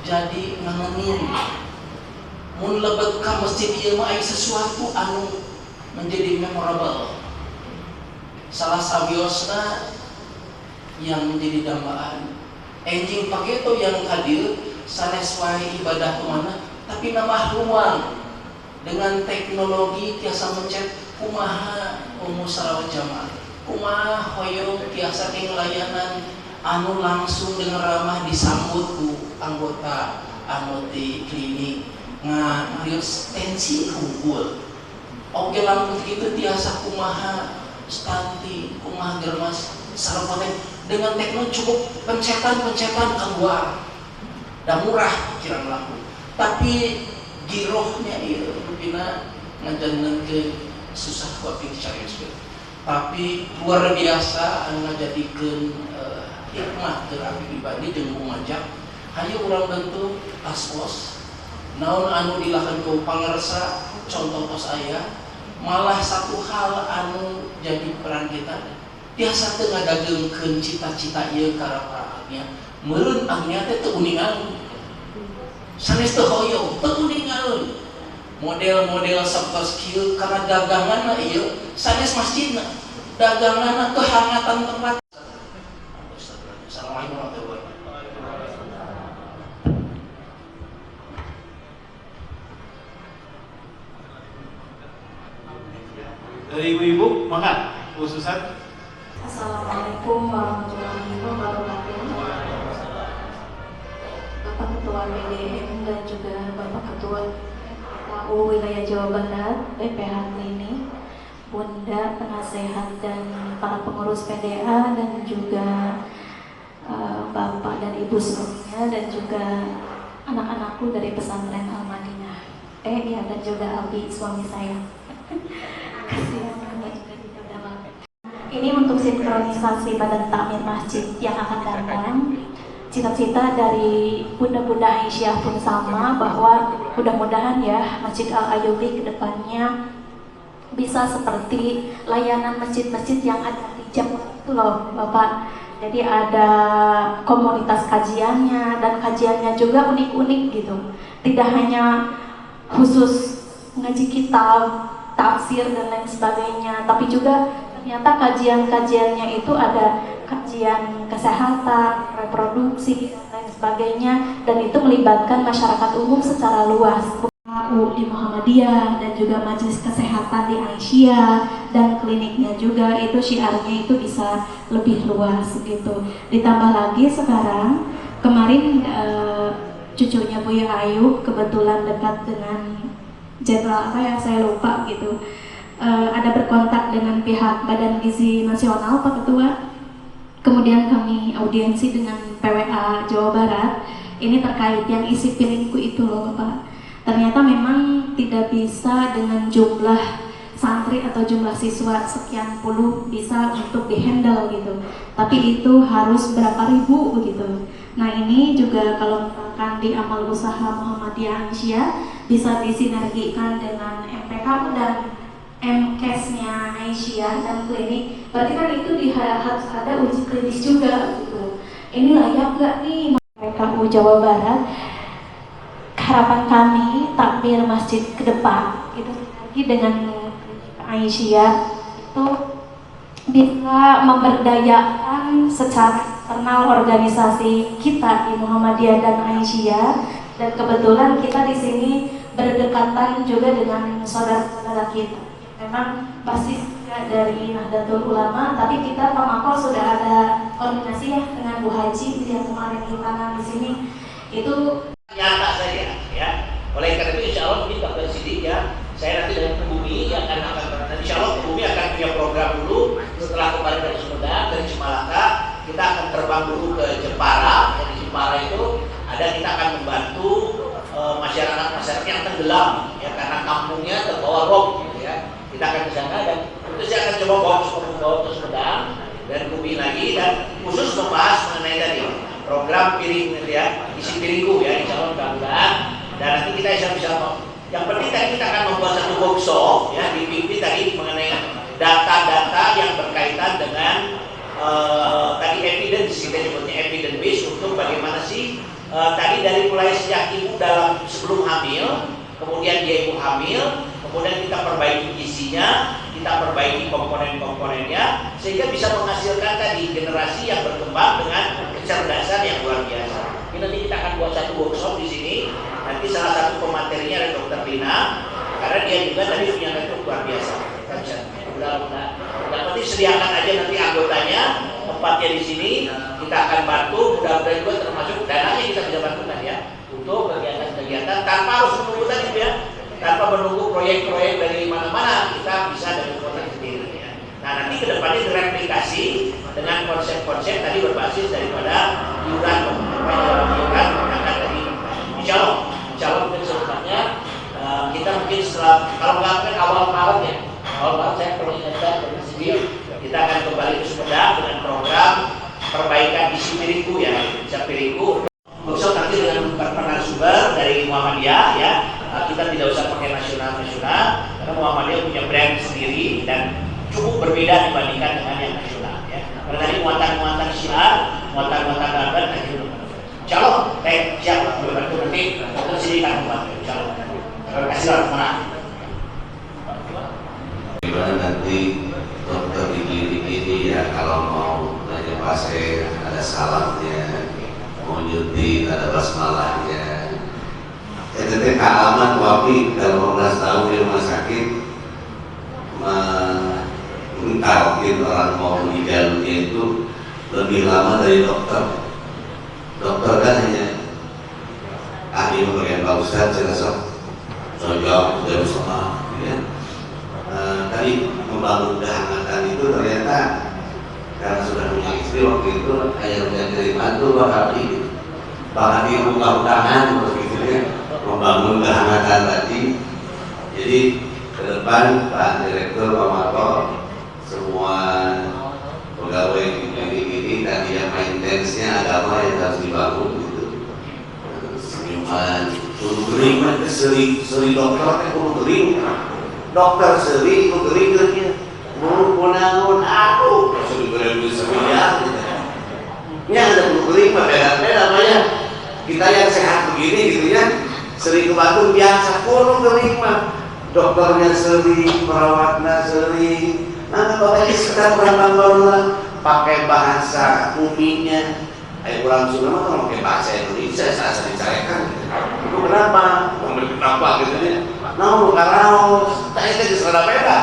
jadi ngangenin mun lebetkan masjid ieu mah aya sesuatu anu menjadi memorable. Salah sabiosna yang menjadi dambaan enjing pageto yang hadir sanes wae ibadah kemana, tapi nambah ruang dengan teknologi tiasa mencet kumaha umusarawat jamaah, kumaha hoyong tiasa ngelayanan anu langsung dengan ramah disambut ku anggota anu di klinik ngarios tensi unggul. Oke lamun kitu tiasa kumaha stunting, kumaha germas sareng dengan teknologi cukup pencetan keluar. Dan murah kirang laku. Tapi girohnya ieu rupina ngajanengkeun susah kuat dicarios. Tapi luar biasa anu ngajadikeun hikmah teu abdi pribadi jeung ngajak hanya urang bentuk aspos naon anu dilakukan ku pangarsa contoh tos aya malah satu hal anu jadi peran kita biasa teu ngadagengkeun cita-cita ieu karaparaatnya meureun agnya teh teu uningan sanes teu hoyong teu uningan model-model soft skill karena daganganna ieu sanes masjidna daganganna kehangatan tempat. Assalamualaikum warahmatullahi wabarakatuh. Dari ibu-ibu, maka khususan. Assalamualaikum warahmatullahi wabarakatuh. Bapak Ketua BDM dan juga Bapak Ketua KU Wilayah Jawa Barat, BPH Klinik, Bunda penasehat dan para pengurus PDA dan juga Bapak dan Ibu semuanya dan juga anak-anakku dari pesantren Al-Madinah. Dan juga Albi suami saya. Ini untuk sinkronisasi badan takmir masjid yang akan datang. Cita-cita dari Bunda-Bunda Aisyah pun sama, bahwa mudah-mudahan ya Masjid Al-Ayyubi kedepannya bisa seperti layanan masjid-masjid yang ada di Jawa itu loh Bapak. Jadi ada komunitas kajiannya dan kajiannya juga unik-unik gitu. Tidak hanya khusus ngaji kitab, tafsir dan lain sebagainya, tapi juga ternyata kajian-kajiannya itu ada kajian kesehatan, reproduksi dan lain sebagainya, dan itu melibatkan masyarakat umum secara luas. Di Muhammadiyah dan juga Majelis Kesehatan di Aisyah dan kliniknya juga itu syiarnya itu bisa lebih luas gitu. Ditambah lagi sekarang kemarin cucunya Buya Ayu kebetulan dekat dengan jenderal apa ya saya lupa gitu, ada berkontak dengan pihak Badan Gizi Nasional Pak Ketua. Kemudian kami audiensi dengan PWA Jawa Barat ini terkait yang isi piringku itu loh Bapak. Ternyata memang tidak bisa dengan jumlah santri atau jumlah siswa sekian puluh bisa untuk dihandle gitu, tapi itu harus berapa ribu begitu. Nah ini juga kalau misalkan di amal usaha Muhammadiyah Aisyah bisa disinergikan dengan MPK dan MKes-nya Aisyah dan klinik, berarti kan itu harus ada uji klinis juga gitu. Ini layak gak nih PKU Jawa Barat? Harapan kami takmir masjid ke depan itu lagi dengan Aisyah itu bisa memberdayakan secara internal organisasi kita di Muhammadiyah dan Aisyah, dan kebetulan kita di sini berdekatan juga dengan saudara-saudara kita. Memang basisnya dari Nahdlatul Ulama, tapi kita Pak Makol sudah ada koordinasi ya dengan Bu Haji yang kemarin kita di sini itu nyata saja ya. Oleh karena itu insya Allah mungkin Bapak Sidik ya, saya nanti dengan Bumi akan insya Allah Bumi akan punya program dulu setelah kemarin dari Sumedang, dari Cimalaka kita akan terbang dulu ke Jepara. Yang di Jepara itu ya, isi piringku ya, insya Allah mudah-mudahan. Dan nanti kita bisa yang penting tadi kita akan membuat satu workshop ya, dipimpin tadi mengenai data-data yang berkaitan dengan tadi evidence, kita nyebutnya evidence base, untuk bagaimana sih tadi dari mulai sejak ibu dalam sebelum hamil, kemudian dia ibu hamil, kemudian kita perbaiki isinya, kita perbaiki komponen-komponennya, sehingga bisa menghasilkan tadi generasi yang berkembang dengan kecerdasan yang luar biasa. Ini nanti kita akan buat satu workshop di sini. Nanti salah satu pematerinya ada Dr. Lina, karena dia juga tadi punya network luar biasa. Kita bisa mudah-mudahan. Nanti sediakan aja nanti anggotanya, tempatnya di sini, kita akan bantu. Mudah-mudahan juga termasuk dananya kita bisa bantukan ya untuk kegiatan-kegiatan tanpa harus menunggu tadi ya, tanpa menunggu proyek-proyek dari mana-mana, kita bisa dari kota sendiri ya. Nah nanti kedepannya direplikasi dengan konsep-konsep tadi berbasis daripada iuran tadi. Insya Allah mungkin sebenarnya kita mungkin setelah, kalau nggak mungkin awal Maret ya, awal Maret saya perlu ingatkan dari sini, kita akan kembali ke Sumedang dengan program perbaikan isi piringku ya, bisa piringku. Maksud nanti dengan narasumber dari Muhammadiyah ya, kita tidak usah pakai nasional karena Muhammadiyah punya brand sendiri dan cukup berbeda dibandingkan dengan yang nasional ya. Karena tadi muatan-muatan syiar, muatan-muatan gambar tadi belum. Insya Allah, siap berbantu nanti untuk sini kan membantu. Insya Allah. Terima kasih warahmatullahi wabarakatuh. Gimana nanti dokter di klinik ini ya, kalau mau nanya pasien ada salamnya, mau nyuntik ada basmalahnya. Jadi kealaman Wafi dalam 15 tahun di rumah sakit mengungkapkan orang mau meninggalnya itu lebih lama dari dokter. Dokter kan hanya ahli bagian Pak Ustadz, saya jawab dari sama ya. Tadi membangun kehangatan itu ternyata karena sudah punya istri waktu itu ayah yang terima itu bahkan dibuka tangan begitu, membangun kehangatan tadi. Jadi ke depan Pak Direktur, Pak Marto, semua pegawai di klinik ini tadi yang maintenance-nya agama yang harus dibangun gitu. Senyuman, kudu gering, seri dokter kudu gering. Dokter seri kudu gering dia. Mau naon aduh, seri gering ya. Nya ada kudu gering beda-beda namanya. Kita yang sehat begini gitu ya. Seri kebatuk biasa kudu gering mah. Dokternya seri, perawatnya seri. Nah, kalau ini sekarang orang pakai bahasa uminya, orang Sunda mah kalau pakai bahasa Indonesia saya dicarikan. Itu kenapa? Kenapa gitu ya? Naon karaos, tak itu sudah beda.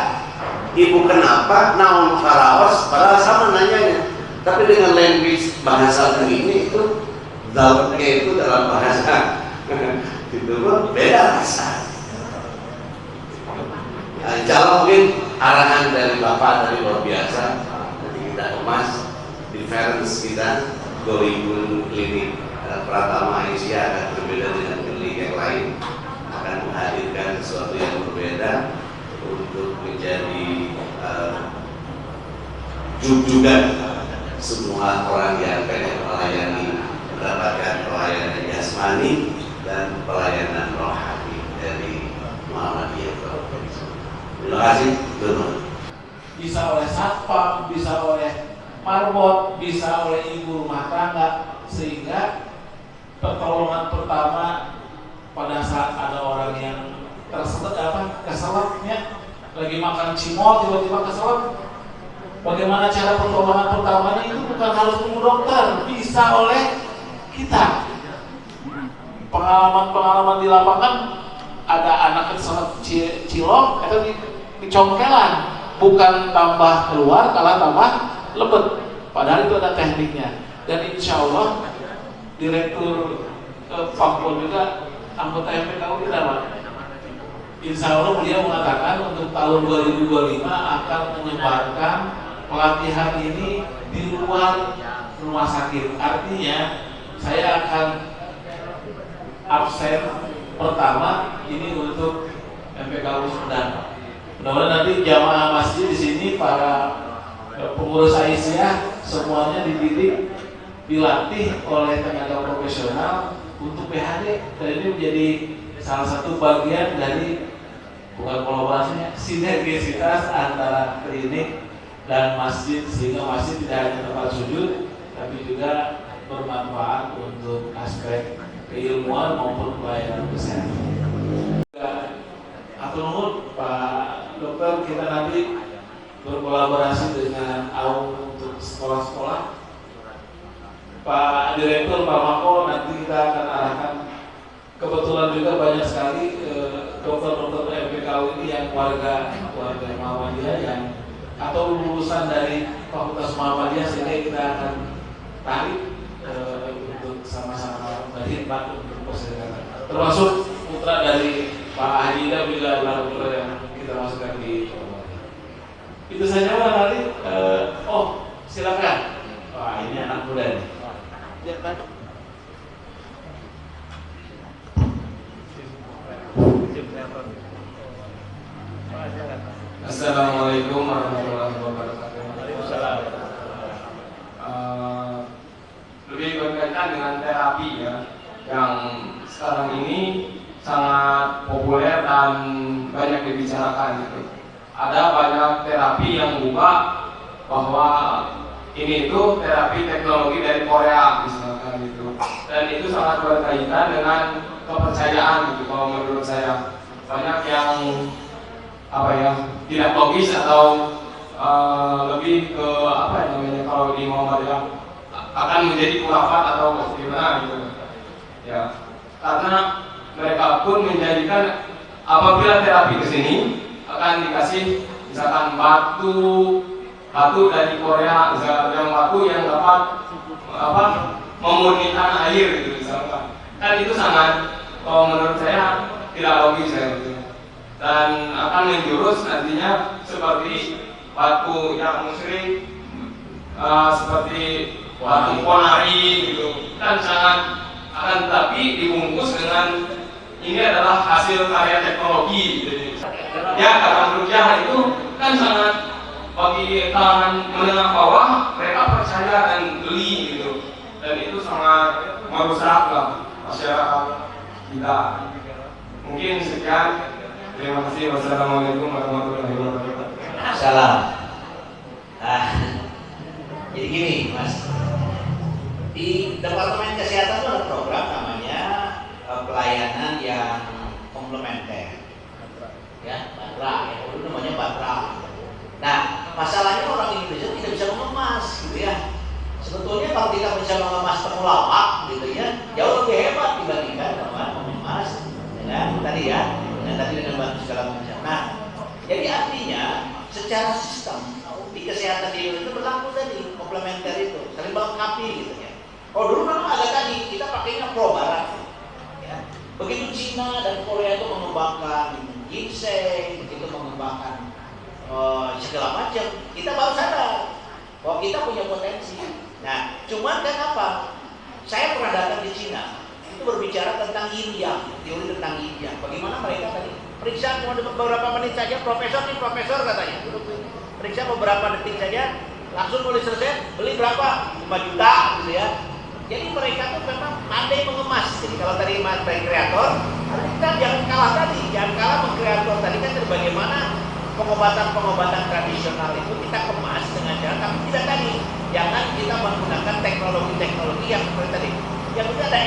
Ibu kenapa? Naon karaos? Padahal sama nanyanya, tapi dengan language bahasa ini itu daunnya itu dalam bahasa itu beda rasa. Insya mungkin arahan dari Bapak tadi luar biasa. Nanti kita kemas difference kita Goibun klinik Pratama Asia akan berbeda dengan klinik yang lain, akan menghadirkan sesuatu yang berbeda untuk menjadi juga semua orang yang pengen melayani mendapatkan pelayanan jasmani dan pelayanan rohani dari Muhammadiyah. Terima kasih, teman. Bisa oleh satpam, bisa oleh marbot, bisa oleh ibu rumah tangga, sehingga pertolongan pertama pada saat ada orang yang keselaknya lagi makan cimol tiba-tiba keselak, bagaimana cara pertolongan pertamanya itu bukan harus tunggu dokter, bisa oleh kita. Pengalaman di lapangan ada anak keselak cilok atau dicongkelan, bukan tambah keluar kalah tambah lebet, padahal itu ada tekniknya. Dan insya Allah Direktur Fakpol juga anggota MPKU kita Pak, insya Allah beliau mengatakan untuk tahun 2025 akan menyebarkan pelatihan ini di luar rumah sakit. Artinya saya akan absen pertama ini untuk MPKU Sumedang. Mudah-mudahan nanti jamaah masjid di sini, para pengurus Aisyah semuanya dididik dilatih oleh tenaga profesional untuk PHD, dan ini menjadi salah satu bagian dari bukan kolaborasinya, sinergisitas antara klinik dan masjid, sehingga masjid tidak hanya tempat sujud tapi juga bermanfaat untuk aspek keilmuan maupun pelayanan kesehatan. Atur nuhun Pak Dokter, kita nanti berkolaborasi dengan AUM untuk sekolah-sekolah. Pak Direktur, Pak Mako, nanti kita akan arahkan. Kebetulan juga banyak sekali dokter-dokter MPKU ini yang warga Muhammadiyah yang atau lulusan dari Fakultas Muhammadiyah, sehingga kita akan tarik untuk sama-sama berkhidmat untuk perserikatan. Termasuk putra dari Pak Hajida juga adalah dokter yang kita masukkan di itu saja Pak tadi. Oh, silakan. Wah, ini anak muda nih. Assalamualaikum warahmatullahi wabarakatuh. Lebih berkaitan dengan terapi ya, yang sekarang ini sangat populer dan banyak dibicarakan gitu. Ada banyak terapi yang buka bahwa ini itu terapi teknologi dari Korea misalkan gitu, dan itu sangat berkaitan dengan kepercayaan gitu. Kalau menurut saya banyak yang apa ya, tidak logis atau lebih ke apa ya namanya, kalau di Muhammadiyah akan menjadi khurafat atau gimana gitu ya, karena mereka pun menjadikan apabila terapi ke sini akan dikasih misalkan batu dari Korea, misalkan batu yang dapat memurnikan air gitu misalkan, kan itu sangat, kalau menurut saya tidak logis ya gitu, dan akan menjurus nantinya seperti batu yang musyrik, seperti batu ponari gitu, kan sangat akan, tapi dibungkus dengan ini adalah hasil karya teknologi gitu. Ya, karena rukyah itu kan sangat bagi kalangan menengah bawah, mereka percaya dan beli gitu, dan itu sangat merusak lah masyarakat kita. Mungkin sekian, terima kasih. Wassalamualaikum warahmatullahi wabarakatuh. Salam. Jadi gini Mas, di Departemen Kesehatan itu ada program namanya pelayanan yang komplementer, ya, Batra, ya, dulu namanya Batra. Nah, masalahnya orang Indonesia tidak bisa mengemas, gitu ya. Sebetulnya kalau kita bisa mengemas temulawak, gitu ya, jauh lebih hebat dibandingkan dengan mengemas dengan tadi ya, dengan batu segala macam. Nah, jadi artinya secara sistem di kesehatan di Indonesia itu berlaku tadi komplementer itu, saling melengkapi, gitu ya. Oh dulu memang agak tadi kita pakainya pro barat, ya. Begitu Cina dan Korea itu mengembangkan ginseng, begitu mengembangkan segala macam, kita baru sadar bahwa kita punya potensi. Nah, cuman kan apa? Saya pernah datang di Cina, itu berbicara tentang yin yang, teori tentang yin yang. Bagaimana mereka tadi periksa cuma beberapa menit saja, profesor katanya, periksa beberapa detik saja, langsung boleh selesai, beli berapa? 5 juta gitu ya. Jadi mereka tuh memang pandai mengemas. Jadi kalau tadi Mas kreator, kita jangan kalah mengkreator tadi kan bagaimana pengobatan tradisional itu kita kemas dengan cara, tapi tidak tadi, jangan kita menggunakan teknologi yang seperti tadi. Yang itu ada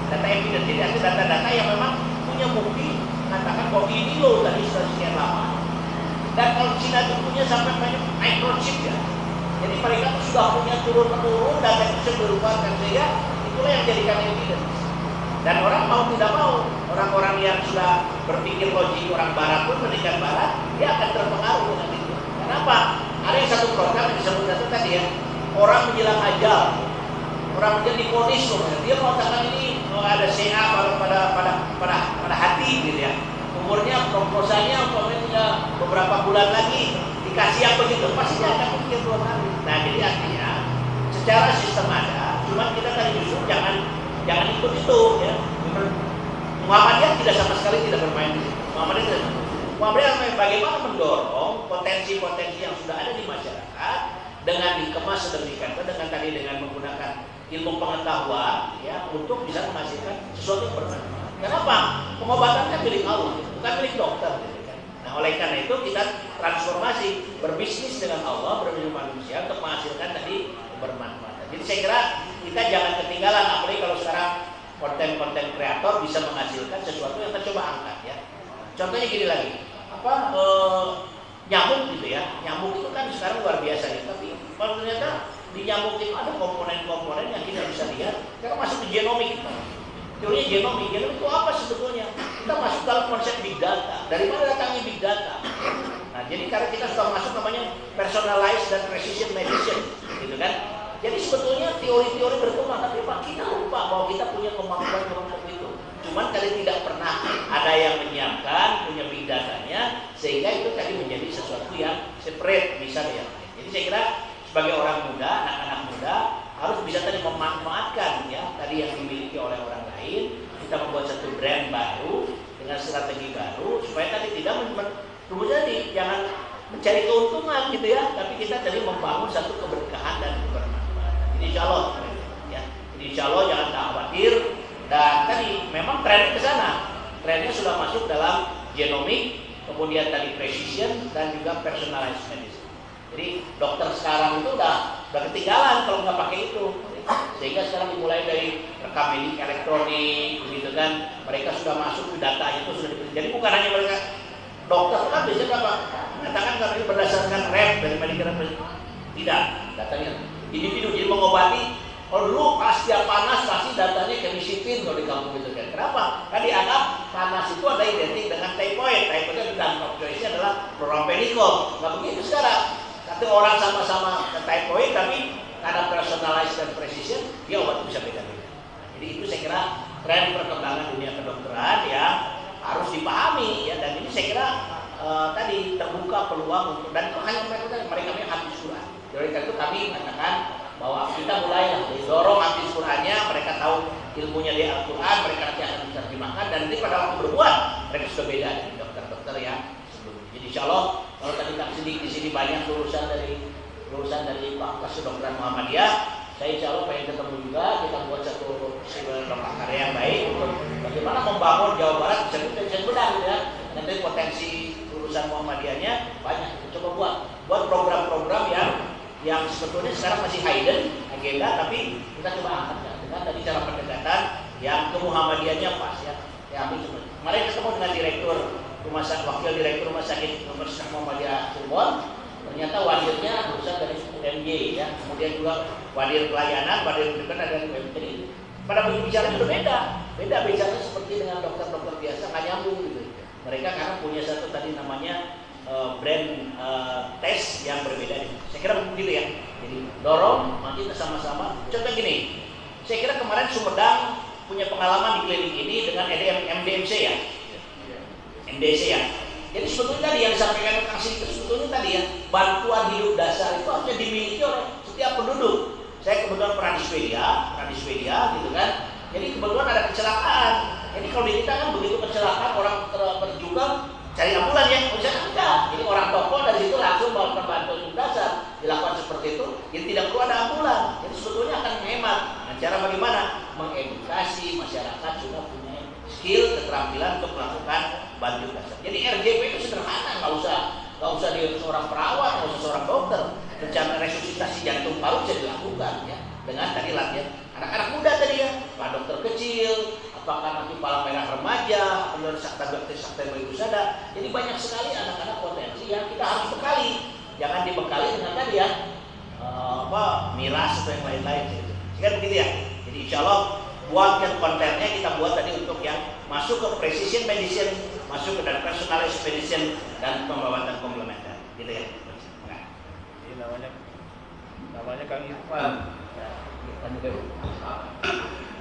data evidence, jadi ada data-data yang memang punya bukti mengatakan bahwa ini loh tadi sudah sekian lama. Dan kalau Cina itu punya sampai banyak microchip ya. Jadi mereka tuh sudah punya turun-menurun data itu bisa dirupakan, sehingga itulah yang jadikan evidence. Dan orang mau tidak mau, orang-orang yang sudah berpikir logik orang barat pun mendekat barat, dia akan terpengaruh dengan itu. Kenapa? Ada yang satu program yang disebut itu tadi ya, orang menjelang ajal, orang menjelang diponis loh, dia mengatakan ini ada CA pada hati gitu ya. Umurnya proposalnya umpamanya beberapa bulan lagi dikasih apa gitu, pasti dia akan pikir 2 kali. Nah jadi artinya secara sistem ada, cuman kita tadi justru jangan ikut itu ya. Muhammadiyah tidak sama sekali tidak bermain di situ. Muhammadiyah bagaimana mendorong potensi-potensi yang sudah ada di masyarakat dengan dikemas sedemikian rupa dengan menggunakan ilmu pengetahuan ya untuk bisa menghasilkan sesuatu yang bermanfaat. Kenapa? Pengobatan kan milik Allah, bukan milik dokter. Nah, oleh karena itu kita transformasi berbisnis dengan Allah, berbisnis manusia untuk menghasilkan tadi bermanfaat. Jadi saya kira kita jangan ketinggalan, apalagi kalau sekarang konten-konten kreator bisa menghasilkan sesuatu yang kita coba angkat ya. Contohnya gini lagi, nyamuk gitu ya. Nyamuk itu kan sekarang luar biasa ya, tapi kalau ternyata di nyamuk itu ada komponen-komponen yang kita bisa lihat karena masuk ke genomik. Teorinya genomik itu apa sebetulnya? Kita masuk dalam konsep big data. Dari mana datangnya big data? Nah, jadi karena kita sudah masuk namanya personalized dan precision medicine, gitu kan? Jadi sebetulnya teori-teori berkembang, tapi Pak kita lupa bahwa kita punya kemampuan untuk itu. Cuman kali tidak pernah ada yang menyiapkan, punya big datanya, sehingga itu tadi menjadi sesuatu yang separate bisa ya. Jadi saya kira sebagai orang muda, anak-anak muda harus bisa tadi memanfaatkan ya tadi yang dimiliki oleh orang lain. Kita membuat satu brand baru dengan strategi baru supaya tadi tidak jadi jangan mencari keuntungan gitu ya, tapi kita tadi membangun satu keberkahan dan kebermanfaatan. Jadi insya Allah ya, jadi insya Allah jangan khawatir. Dan tadi memang trennya ke sana, trennya sudah masuk dalam genomik, kemudian tadi precision dan juga personalized medicine. Jadi dokter sekarang itu udah ketinggalan kalau nggak pakai itu. Sehingga sekarang dimulai dari rekam medik elektronik, begitu kan? Mereka sudah masuk ke data itu sudah diberi. Jadi bukan hanya mereka dokter kan biasanya apa? Mengatakan kalau ini berdasarkan rep dari Medicare tidak, datanya individu jadi mengobati. Kalau dulu pas tiap panas pasti datanya kemisitin kalau di kampung itu kan. Kenapa? Kan dianggap panas itu ada identik dengan typhoid. Typhoid itu dan choice-nya adalah chloramphenicol. Nggak begitu sekarang. Satu orang sama-sama typhoid tapi karena personalized dan precision dia obat bisa beda-beda. Jadi itu saya kira tren perkembangan dunia kedokteran yang harus dipahami ya, dan ini saya kira tadi terbuka peluang untuk, dan itu hanya mereka yang habis Quran. Jadi itu kami mengatakan bahwa kita mulai dorong habis Qurannya, mereka tahu ilmunya di Al-Quran, mereka nanti akan diterjemahkan dan nanti pada waktu berbuat mereka sudah beda dari dokter-dokter yang sebelumnya. Jadi insya Allah kalau tadi tak sedikit di sini banyak lulusan dari Fakultas Kedokteran Muhammadiyah, saya insya Allah pengen ketemu juga, kita buat satu karya yang baik untuk bagaimana membangun Jawa Barat bisa benar ya. Nanti potensi lulusan Muhammadiyahnya banyak, kita coba buat program-program yang sebetulnya sekarang masih hidden agenda, tapi kita coba angkat ya, dengan tadi cara pendekatan yang ke Muhammadiyahnya pas ya. Kemarin ketemu dengan wakil direktur rumah sakit Universitas Muhammadiyah Cirebon. Ternyata wadirnya lulusan dari UMJ ya, kemudian juga wadir pelayanan, wadir pendidikan dari UMJ. Pada bicara itu beda bicara seperti dengan dokter-dokter biasa nggak nyambung gitu. Mereka karena punya satu tadi namanya brand tes yang berbeda. Saya kira begitu ya. Jadi dorong, nanti kita sama-sama. Contoh gini, saya kira kemarin Sumedang punya pengalaman di klinik ini dengan MDMC ya, MDC ya. Jadi sebetulnya tadi yang disampaikan tentang sini sebetulnya tadi ya, bantuan hidup dasar itu harusnya dimiliki oleh setiap penduduk. Saya kebetulan pernah di Swedia gitu kan. Jadi kebetulan ada kecelakaan. Jadi kalau di kita kan begitu kecelakaan orang terjungkal cari ambulan ya, misalnya enggak. Jadi orang toko dari situ langsung melakukan bantuan hidup dasar, dilakukan seperti itu, jadi tidak perlu ada ambulan. Jadi sebetulnya akan menghemat. Nah, cara bagaimana? Mengedukasi masyarakat juga punya skill, keterampilan untuk melakukan bantuan dasar. Jadi RJP itu sederhana, nggak usah dia seorang perawat, nggak usah seorang dokter. Rencana resusitasi jantung paru bisa dilakukan ya dengan tadi latihan anak-anak muda tadi ya, pak dokter kecil, apakah nanti palang merah remaja, kemudian sakta bayi usada. Jadi banyak sekali anak-anak potensi yang kita harus bekali. Jangan dibekali dengan tadi ya miras atau yang lain-lain gitu. Kan begitu ya. Jadi insya Allah buatkan kontennya, kita buat tadi untuk yang masuk ke precision medicine, masuk ke dan personalized medicine dan pengobatan komplementer gitu ya. Nah, ini namanya Kang Irfan.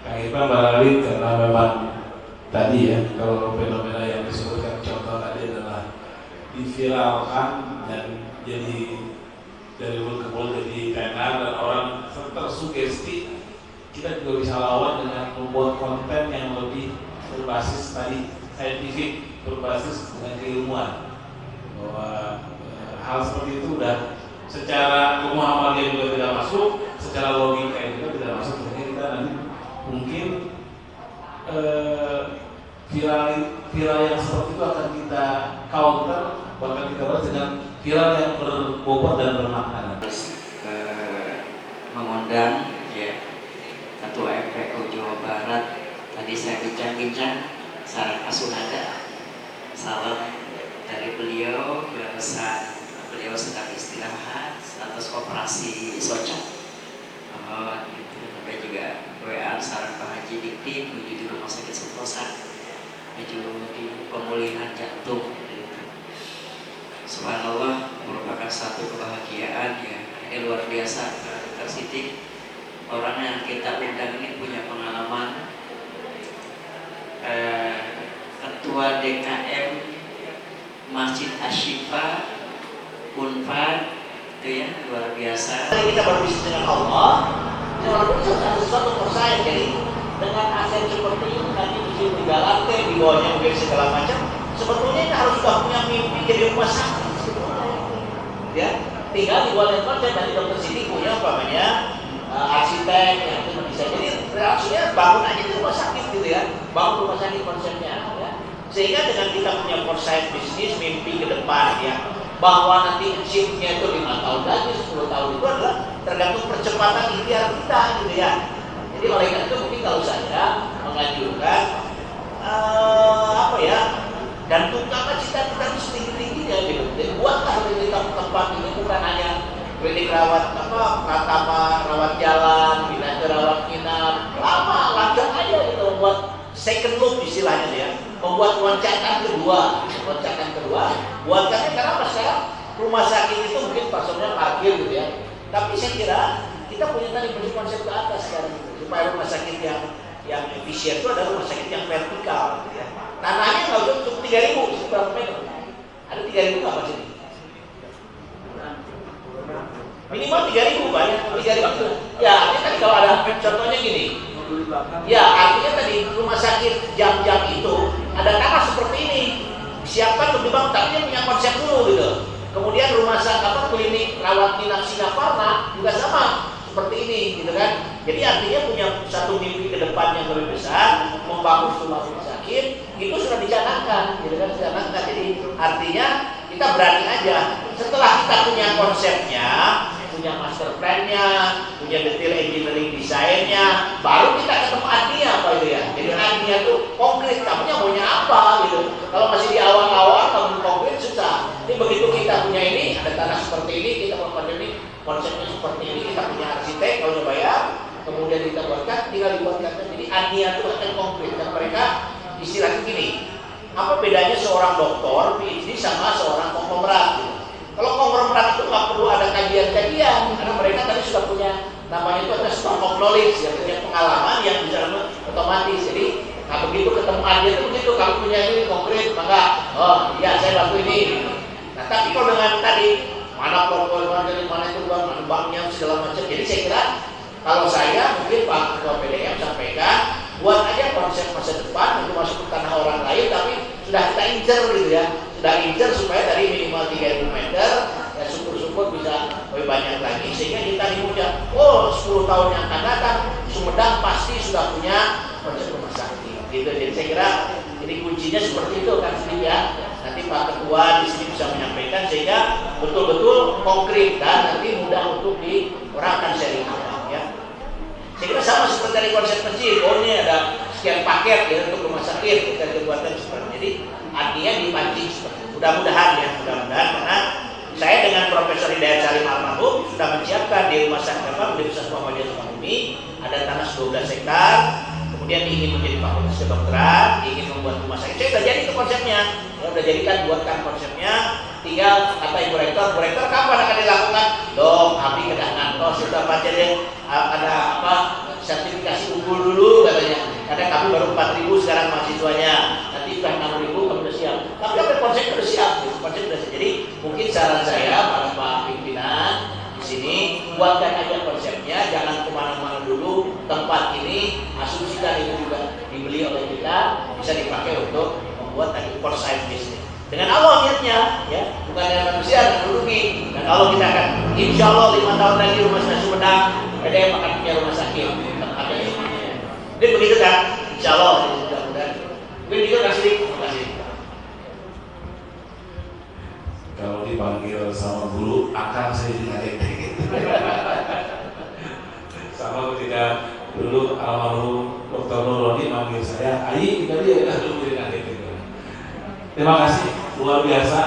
Kang Irfan balik karena memang tadi ya, kalau fenomena yang disebutkan contoh tadi adalah diviralkan dan jadi dari mulut ke mulut jadi tenar dan orang tersugesti. Kita juga bisa lawan dengan membuat konten yang lebih berbasis tadi saintifik, berbasis dengan keilmuan, bahwa hal seperti itu udah secara Muhammadiyah juga tidak masuk, secara logika juga tidak masuk. Jadi kita nanti mungkin viral yang seperti itu akan kita counter, bahkan kita balas dengan viral yang berbobot dan bermakna. Mengundang ya Ketua FPU Jawa Barat. Tadi saya bincang-bincang saran Asunada, salam dari beliau pesan beliau sedang istirahat atas operasi socak. Gitu. Ada juga WA saran Pak Haji Dikti menuju di Rumah Sakit Sentosa, menuju di pemulihan jantung. Gitu. Subhanallah, merupakan satu kebahagiaan ya. Ini luar biasa. Dr. Siti, orang yang kita undang ini punya pengalaman. Ketua DKM Masjid Ashifa Unpad itu ya, luar biasa. Kita berbisnis dengan Allah, walaupun sesuatu percaya. Jadi dengan aset seperti ini nanti di sini 3 lantai, di bawahnya mungkin segala macam. Sebetulnya ini harus sudah punya mimpi jadi rumah sakit. Ya, tinggal dibuatin konsep. Nanti Dokter Siti punya apa namanya arsitek yang itu bisa. Jadi reaksinya bangun aja di rumah sakit gitu ya, bangun rumah sakit konsepnya. Ya. Sehingga dengan kita punya foresight bisnis, mimpi ke depan ya, bahwa nanti chipnya itu 5 tahun lagi, 10 tahun itu adalah tergantung percepatan ikhtiar kita gitu ya. Jadi oleh karena itu mungkin kalau saya menganjurkan apa ya, dan tunggakan cita-cita itu setinggi-tingginya gitu. Jadi buatlah klinik tempat ini bukan hanya klinik rawat pratama, rawat jalan, binatang rawat inap, lama lanjut aja gitu, membuat second loop istilahnya ya, membuat loncatan kedua, buatkannya karena apa sekarang rumah sakit itu mungkin personnya parkir gitu ya, tapi saya kira kita punya tadi konsep ke atas sekarang gitu, supaya rumah sakit yang efisien itu adalah rumah sakit yang vertikal gitu ya. Tanahnya nggak usah cukup 3.000 berapa meter, ada 3.000 apa sih? Minimal 3.000 banyak, 3.000 ya. Artinya tadi kalau ada contohnya gini, ya artinya tadi rumah sakit jam-jam itu ada tanah seperti ini, siapkan untuk dibangun, tapi dia punya konsep dulu gitu. Kemudian rumah sakit klinik rawat inap Singaparna juga sama seperti ini gitu kan. Jadi artinya punya satu mimpi ke depan yang lebih besar, membangun rumah sakit itu sudah dicanangkan gitu kan, dicanangkan. Jadi artinya kita berani aja setelah kita punya konsepnya, punya master plan-nya, punya detail engineering desainnya, baru kita ketemu artinya apa itu ya. Jadi artinya tuh konkret, kamunya maunya apa gitu. Kalau masih di awal-awal kamu konkret susah. Jadi begitu kita punya ini, ada tanah seperti ini, kita mau ini, konsepnya seperti ini, kita punya arsitek kalau udah bayar, kemudian kita buatkan, tinggal dibuatkan. Jadi artinya itu akan konkret. Dan mereka istilahnya gini, apa bedanya seorang doktor PhD sama seorang konglomerat gitu. Kalau konglomerat itu nggak perlu ada kajian-kajian, karena mereka tadi sudah punya namanya itu ada stock of knowledge, ya, punya pengalaman yang bisa otomatis. Jadi, nah begitu ketemu dia itu begitu, kamu punya ini konkret, maka oh iya saya bantu ini. Nah tapi kalau dengan tadi mana portfolio dari mana itu bang, mana banknya segala macam. Jadi saya kira kalau saya mungkin Pak Ketua PDM sampaikan, buat aja konsep masa depan untuk masuk ke tanah orang lain, tapi sudah kita incer gitu ya. Sudah incer supaya dari minimal 3.000 meter ya syukur-syukur bisa lebih banyak lagi sehingga kita dimudah. Oh 10 tahun yang akan datang Sumedang pasti sudah punya konsep rumah sakit gitu. Jadi saya kira ini kuncinya seperti itu kan sedikit ya. Nanti Pak Ketua di sini bisa menyampaikan sehingga betul-betul konkret dan nanti mudah untuk orang akan sharing ya. Saya kira sama seperti dari konsep masjid. Oh ini ada sekian paket ya untuk rumah sakit kita dibuatkan seperti jadi artinya dipancing seperti itu. Mudah-mudahan ya, mudah-mudahan karena saya dengan Profesor Hidayat Salim Almarhum sudah menyiapkan di rumah sakit Universitas Muhammadiyah Sukabumi ada tanah 12 hektar, kemudian ingin menjadi fakultas kedokteran, ingin membuat rumah sakit. Saya sudah jadi itu konsepnya, ya udah jadikan buatkan konsepnya. Tinggal kata Ibu Rektor kapan akan dilakukan? Dong, Abi kedah ngantos sudah baca deh ada apa sertifikasi unggul dulu katanya. Karena kami baru 4.000 sekarang mahasiswanya. Nanti sudah 6.000 kami sudah siap. Tapi apa konsep sudah siap? Konsep sudah siap. Jadi mungkin saran saya para Pak pimpinan di sini buatkan aja konsepnya, jangan kemana-mana dulu. Tempat ini asumsikan itu juga dibeli oleh kita, bisa dipakai untuk membuat tadi foresight business. Dengan Allah niatnya, ya, bukan dengan manusia dan rugi. Dan Allah kita akan, insya Allah 5 tahun lagi rumah sakit Sumedang, PDM akan punya rumah sakit. Ada semuanya. Jadi begitu kan? Insya Allah, mudah-mudahan. Mungkin juga kasih. Kalau dipanggil sama guru, akan saya dikaget. Sama ketika dulu almarhum Dr. Nuroni manggil saya, Ayi, tadi ya dulu dikaget. Terima kasih, luar biasa.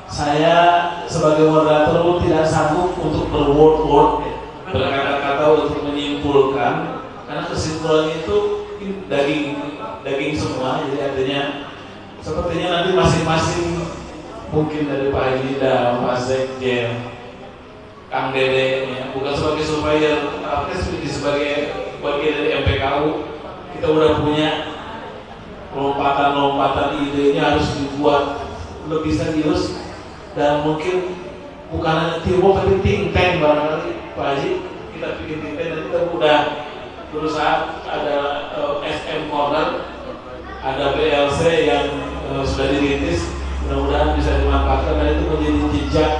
Saya sebagai moderator pun tidak sanggup untuk berword-word, berkata-kata untuk menyimpulkan, karena kesimpulannya itu daging semua. Jadi artinya sepertinya nanti masing-masing, mungkin dari Pak Haji dan Pak Sekjen, Kang Dede, ya, bukan sebagai surveyor, tapi sebagai bagian dari MPKU, kita udah punya lompatan-lompatan idenya harus dibuat lebih serius, dan mungkin bukan hanya teamwork tapi think tank barangkali Pak Haji, kita bikin think tank dan kita udah berusaha ada SM Corner, ada BLC yang sudah dirintis, mudah-mudahan bisa dimanfaatkan dan itu menjadi jejak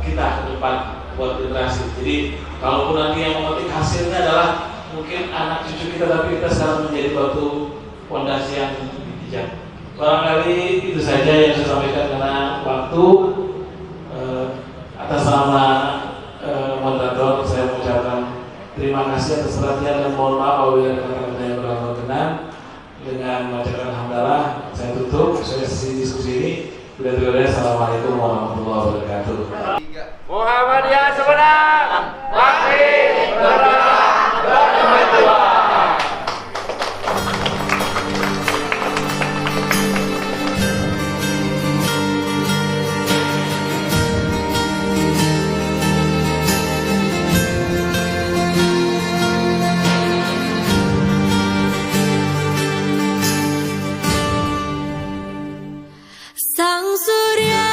kita ke depan buat generasi. Jadi kalaupun nanti yang memetik hasilnya adalah mungkin anak cucu kita, tapi kita sekarang menjadi batu fondasi yang bijak. Barangkali itu saja yang saya sampaikan karena waktu. Atas nama moderator saya mengucapkan terima kasih atas perhatian dan mohon maaf apabila ada kata-kata yang kurang berkenan. Dengan mengucapkan alhamdulillah, saya tutup sesi diskusi ini. Assalamualaikum warahmatullahi wabarakatuh. Muhammadiyah Sumedang, Bakti Berdoa. Sang surya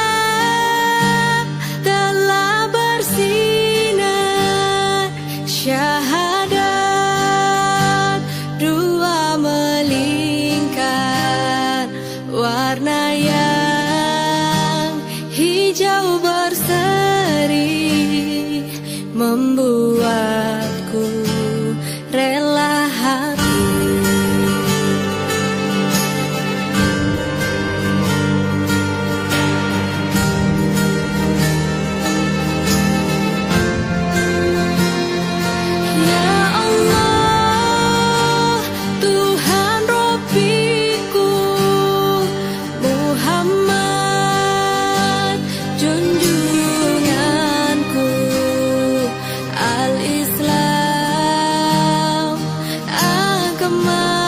telah bersinar, syahadat dua melingkar, warna yang hijau berseri membuatku rela hati. Al-Islam agama